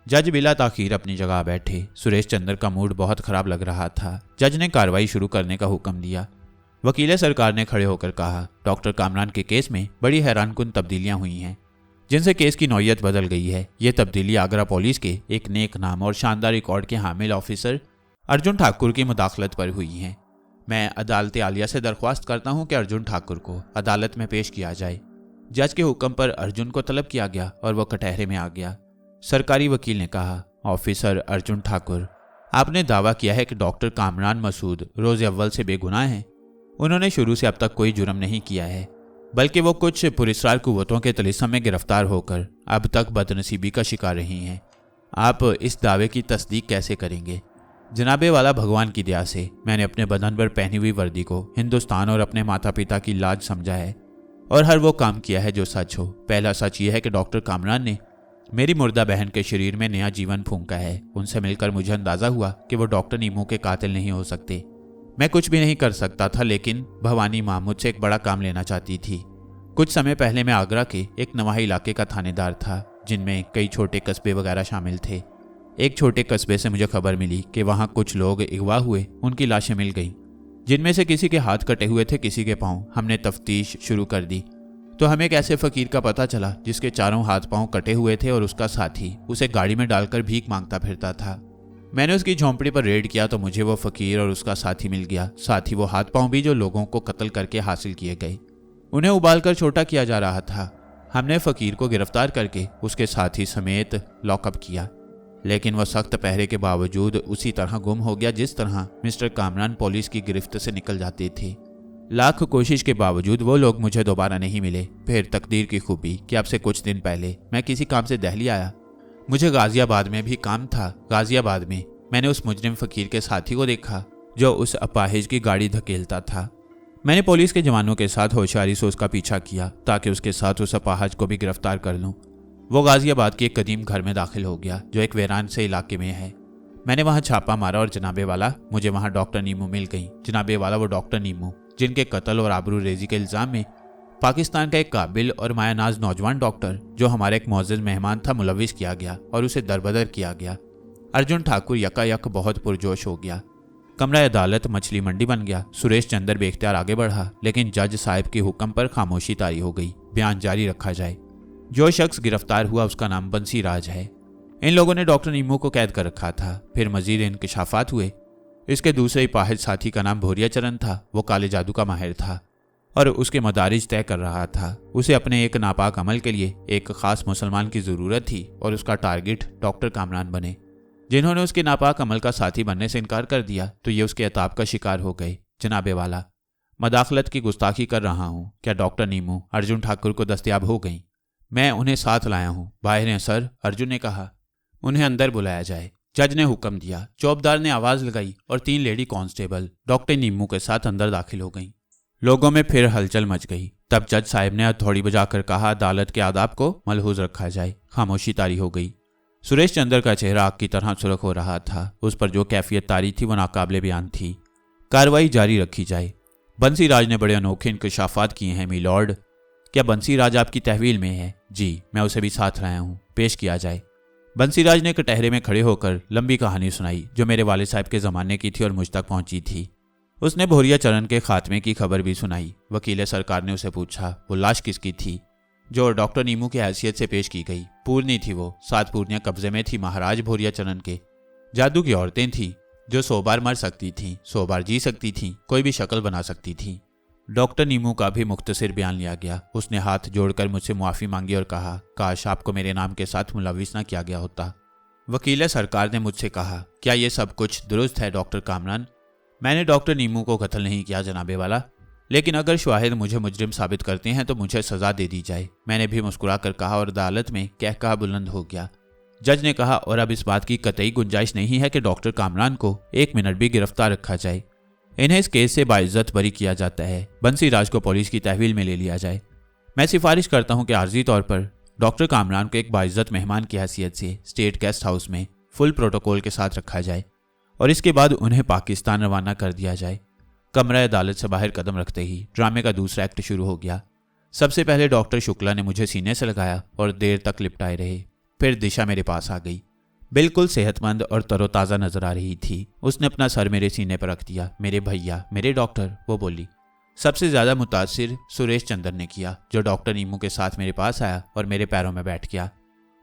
जज बिला ताखीर अपनी जगह बैठे। सुरेश चंद्र का मूड बहुत खराब लग रहा था। जज ने कार्रवाई शुरू करने का हुक्म दिया। वकील सरकार ने खड़े होकर कहा, डॉक्टर कामरान के केस में बड़ी हैरानकुन तब्दीलियां हुई हैं, जिनसे केस की नौयत बदल गई है। ये तब्दीली आगरा पुलिस के एक नेक नाम और शानदार रिकॉर्ड के हामिल ऑफिसर अर्जुन ठाकुर की मुदाखलत पर हुई हैं। मैं अदालत आलिया से दरख्वास्त करता हूं कि अर्जुन ठाकुर को अदालत में पेश किया जाए। जज के हुक्म पर अर्जुन को तलब किया गया और वह कटहरे में आ गया। सरकारी वकील ने कहा, ऑफिसर अर्जुन ठाकुर, आपने दावा किया है कि डॉक्टर कामरान मसूद रोज अव्वल से बेगुनाह हैं। उन्होंने शुरू से अब तक कोई जुर्म नहीं किया है, बल्कि वो कुछ पुरस्कार कुव्वतों के तलिस्म में गिरफ्तार होकर अब तक बदनसीबी का शिकार रही हैं। आप इस दावे की तस्दीक कैसे करेंगे? जनाबे वाला, भगवान की दया से मैंने अपने बदन पर पहनी हुई वर्दी को हिंदुस्तान और अपने माता पिता की लाज समझा है और हर वो काम किया है जो सच हो। पहला सच यह है कि डॉक्टर कामरान ने मेरी मुर्दा बहन के शरीर में नया जीवन फूंका है। उनसे मिलकर मुझे अंदाजा हुआ कि वो डॉक्टर नीमू के कातिल नहीं हो सकते। मैं कुछ भी नहीं कर सकता था, लेकिन भवानी माँ मुझसे एक बड़ा काम लेना चाहती थी। कुछ समय पहले मैं आगरा के एक नवाही इलाके का थानेदार था, जिनमें कई छोटे कस्बे वगैरह शामिल थे। एक छोटे कस्बे से मुझे खबर मिली कि वहाँ कुछ लोग अगवा हुए, उनकी लाशें मिल गईं, जिनमें से किसी के हाथ कटे हुए थे, किसी के पाँव। हमने तफ्तीश शुरू कर दी तो हमें एक ऐसे फकीर का पता चला जिसके चारों हाथ पांव कटे हुए थे और उसका साथी उसे गाड़ी में डालकर भीख मांगता फिरता था। मैंने उसकी झोंपड़ी पर रेड किया तो मुझे वो फकीर और उसका साथी मिल गया, साथ ही वो हाथ पांव भी जो लोगों को कत्ल करके हासिल किए गए। उन्हें उबालकर छोटा किया जा रहा था। हमने फकीर को गिरफ्तार करके उसके साथी समेत लॉकअप किया, लेकिन वह सख्त पहरे के बावजूद उसी तरह गुम हो गया जिस तरह मिस्टर कामरान पुलिस की गिरफ्त से निकल जाते थे। लाख कोशिश के बावजूद वो लोग मुझे दोबारा नहीं मिले। फिर तकदीर की खूबी कि अब से कुछ दिन पहले मैं किसी काम से दिल्ली आया। मुझे गाजियाबाद में भी काम था। गाजियाबाद में मैंने उस मुजरिम फकीर के साथी को देखा जो उस अपाहिज की गाड़ी धकेलता था। मैंने पुलिस के जवानों के साथ होशियारी से उसका पीछा किया ताकि उसके साथ उस अपाहिज को भी गिरफ्तार कर लूं। वो गाजियाबाद के एक कदीम घर में दाखिल हो गया जो एक वीरान से इलाके में है। मैंने वहां छापा मारा और जनाबे वाला मुझे वहां डॉक्टर नीमू मिल गई। जनाबे वाला वो डॉक्टर नीमू जिनके कत्ल और आबरू रेजी के इल्जाम में पाकिस्तान का एक काबिल और मायानाज नौजवान डॉक्टर जो हमारे एक मौजूद मेहमान था मुलविस किया गया और उसे दरबदर किया गया। अर्जुन ठाकुर यकायक बहुत पुरजोश हो गया। कमरा अदालत मछली मंडी बन गया। सुरेश चंद्र बेख्तियार आगे बढ़ा, लेकिन जज साहब के हुक्म पर खामोशी तारी हो गई। बयान जारी रखा जाए। जो शख्स गिरफ्तार हुआ उसका नाम बंसी राज है। इन लोगों ने डॉक्टर नीमू को कैद कर रखा था। फिर मजीद इंकशाफात हुए। इसके दूसरे पाहिज साथी का नाम भोरिया चरण था। वो काले जादू का माहिर था और उसके मदारिज तय कर रहा था। उसे अपने एक नापाक अमल के लिए एक खास मुसलमान की जरूरत थी और उसका टारगेट डॉक्टर कामरान बने। जिन्होंने उसके नापाक अमल का साथी बनने से इनकार कर दिया तो ये उसके अताब का शिकार हो गए। जनाबे वाला, मदाखलत की गुस्ताखी कर रहा हूँ। क्या डॉक्टर नीमू अर्जुन ठाकुर को दस्तयाब हो गई? मैं उन्हें साथ लाया हूँ। बाहर हैं सर, अर्जुन ने कहा। उन्हें अंदर बुलाया जाए। जज ने हुक्म दिया। चौबदार ने आवाज लगाई और 3 लेडी कांस्टेबल डॉक्टर नीमू के साथ अंदर दाखिल हो गईं। लोगों में फिर हलचल मच गई। तब जज साहब ने हथौड़ी बजाकर कहा, अदालत के आदाब को मलहूज रखा जाए। खामोशी तारी हो गई। सुरेश चंद्र का चेहरा आग की तरह सुर्ख हो रहा था। उस पर जो कैफियत तारी थी वो नाकाबिले बयान थी। कार्रवाई जारी रखी जाए। बंसी राज ने बड़े अनोखे इंकशाफात किए हैं मी लॉर्ड। क्या बंसी राज आपकी तहवील में है? जी, मैं उसे भी साथ लाया हूँ। पेश किया जाए। बंसीराज ने कटहरे में खड़े होकर लंबी कहानी सुनाई जो मेरे वालिद साहब के ज़माने की थी और मुझ तक पहुंची थी। उसने भोरिया चरण के खात्मे की खबर भी सुनाई। वकील सरकार ने उसे पूछा वो लाश किसकी थी जो डॉक्टर नीमू की हैसियत से पेश की गई। पूर्णी थी वो, 7 पूर्णियां कब्जे में थी महाराज भोरिया चरण के। जादू की औरतें थीं जो 100 बार मर सकती थीं, 100 बार जी सकती थीं, कोई भी शक्ल बना सकती थीं। डॉक्टर नीमू का भी मुख्तसर बयान लिया गया। उसने हाथ जोड़कर मुझसे मुआफ़ी मांगी और कहा काश आपको मेरे नाम के साथ मुलविस न किया गया होता। वकील सरकार ने मुझसे कहा क्या ये सब कुछ दुरुस्त है डॉक्टर कामरान? मैंने डॉक्टर नीमू को कत्ल नहीं किया जनाबे वाला, लेकिन अगर शाहिद मुझे मुजरिम साबित करते हैं तो मुझे सजा दे दी जाए। मैंने भी मुस्कुरा कर कहा और अदालत में कहकहा बुलंद हो गया। जज ने कहा और अब इस बात की कतई गुंजाइश नहीं है कि डॉक्टर कामरान को 1 मिनट भी गिरफ्तार रखा जाए। इन्हें इस केस से बाइज्जत बरी किया जाता है। बंसीराज को पुलिस की तहवील में ले लिया जाए। मैं सिफारिश करता हूं कि आर्जी तौर पर डॉक्टर कामरान को एक बाइज्जत मेहमान की हैसियत से स्टेट गेस्ट हाउस में फुल प्रोटोकॉल के साथ रखा जाए और इसके बाद उन्हें पाकिस्तान रवाना कर दिया जाए। कमरा अदालत से बाहर कदम रखते ही ड्रामे का दूसरा एक्ट शुरू हो गया। सबसे पहले डॉक्टर शुक्ला ने मुझे सीने से लगाया और देर तक लिपटाए रहे। फिर दिशा मेरे पास आ गई, बिल्कुल सेहतमंद और तरोताज़ा नजर आ रही थी। उसने अपना सर मेरे सीने पर रख दिया। मेरे भैया, मेरे डॉक्टर, वो बोली। सबसे ज़्यादा मुतासिर सुरेश चंद्र ने किया जो डॉक्टर नीमू के साथ मेरे पास आया और मेरे पैरों में बैठ गया।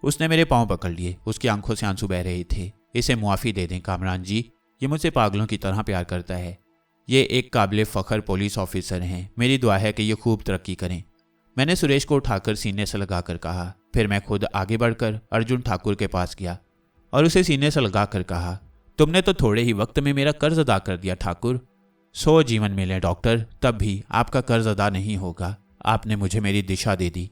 उसने मेरे पाँव पकड़ लिए। उसकी आंखों से आंसू बह रहे थे। इसे मुआफ़ी दे दें कामरान जी, ये मुझसे पागलों की तरह प्यार करता है। ये एक काबिल फ़ख्र पुलिस ऑफिसर हैं। मेरी दुआ है कि ये खूब तरक्की करें। मैंने सुरेश को उठाकर सीने से लगाकर कहा। फिर मैं खुद आगे बढ़कर अर्जुन ठाकुर के पास गया और उसे सीने से लगाकर कहा तुमने तो थोड़े ही वक्त में मेरा कर्ज अदा कर दिया ठाकुर। 100 जीवन मिले डॉक्टर, तब भी आपका कर्ज अदा नहीं होगा। आपने मुझे मेरी दिशा दे दी।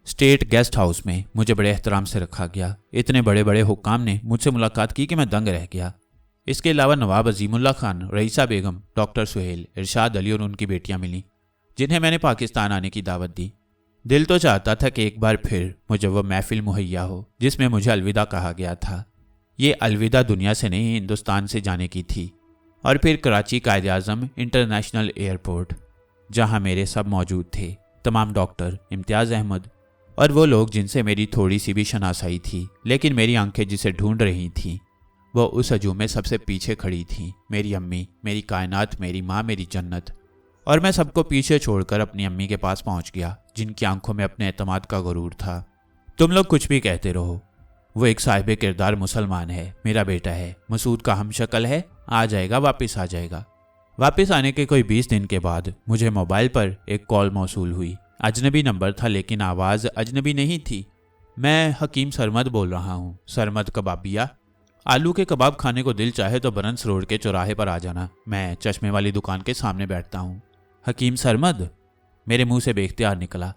स्टेट गेस्ट हाउस में मुझे बड़े एहतराम से रखा गया। इतने बड़े बड़े हुक्काम ने मुझसे मुलाकात की कि मैं दंग रह गया। इसके अलावा नवाब अजीमुल्ला खान, रईसा बेगम, डॉक्टर सुहेल, इरशाद अली और उनकी बेटियां मिलीं जिन्हें मैंने पाकिस्तान आने की दावत दी। दिल तो चाहता था कि एक बार फिर मुझे वह महफिल मुहैया हो जिसमें मुझे अलविदा कहा गया था। ये अलविदा दुनिया से नहीं हिंदुस्तान से जाने की थी। और फिर कराची कायद आज़म इंटरनेशनल एयरपोर्ट जहां मेरे सब मौजूद थे, तमाम डॉक्टर, इम्तियाज़ अहमद और वो लोग जिनसे मेरी थोड़ी सी भी शनासाई थी, लेकिन मेरी आंखें जिसे ढूंढ रही थीं वो उस हजूम में सबसे पीछे खड़ी थीं। मेरी अम्मी, मेरी कायनात, मेरी माँ, मेरी जन्नत। और मैं सबको पीछे छोड़कर अपनी अम्मी के पास पहुंच गया जिनकी आंखों में अपने एतमाद का गुरूर था। तुम लोग कुछ भी कहते रहो, वो एक साहिब किरदार मुसलमान है, मेरा बेटा है, मसूद का हमशक्ल है, आ जाएगा, वापस आ जाएगा। वापस आने के कोई 20 दिन के बाद मुझे मोबाइल पर एक कॉल मौसूल हुई। अजनबी नंबर था लेकिन आवाज़ अजनबी नहीं थी। मैं हकीम सरमद बोल रहा हूँ। सरमद कबाबिया, आलू के कबाब खाने को दिल चाहे तो बरंस रोड के चौराहे पर आ जाना। मैं चश्मे वाली दुकान के सामने बैठता हूँ। हकीम सरमद, मेरे मुंह से बेख्तियार निकला।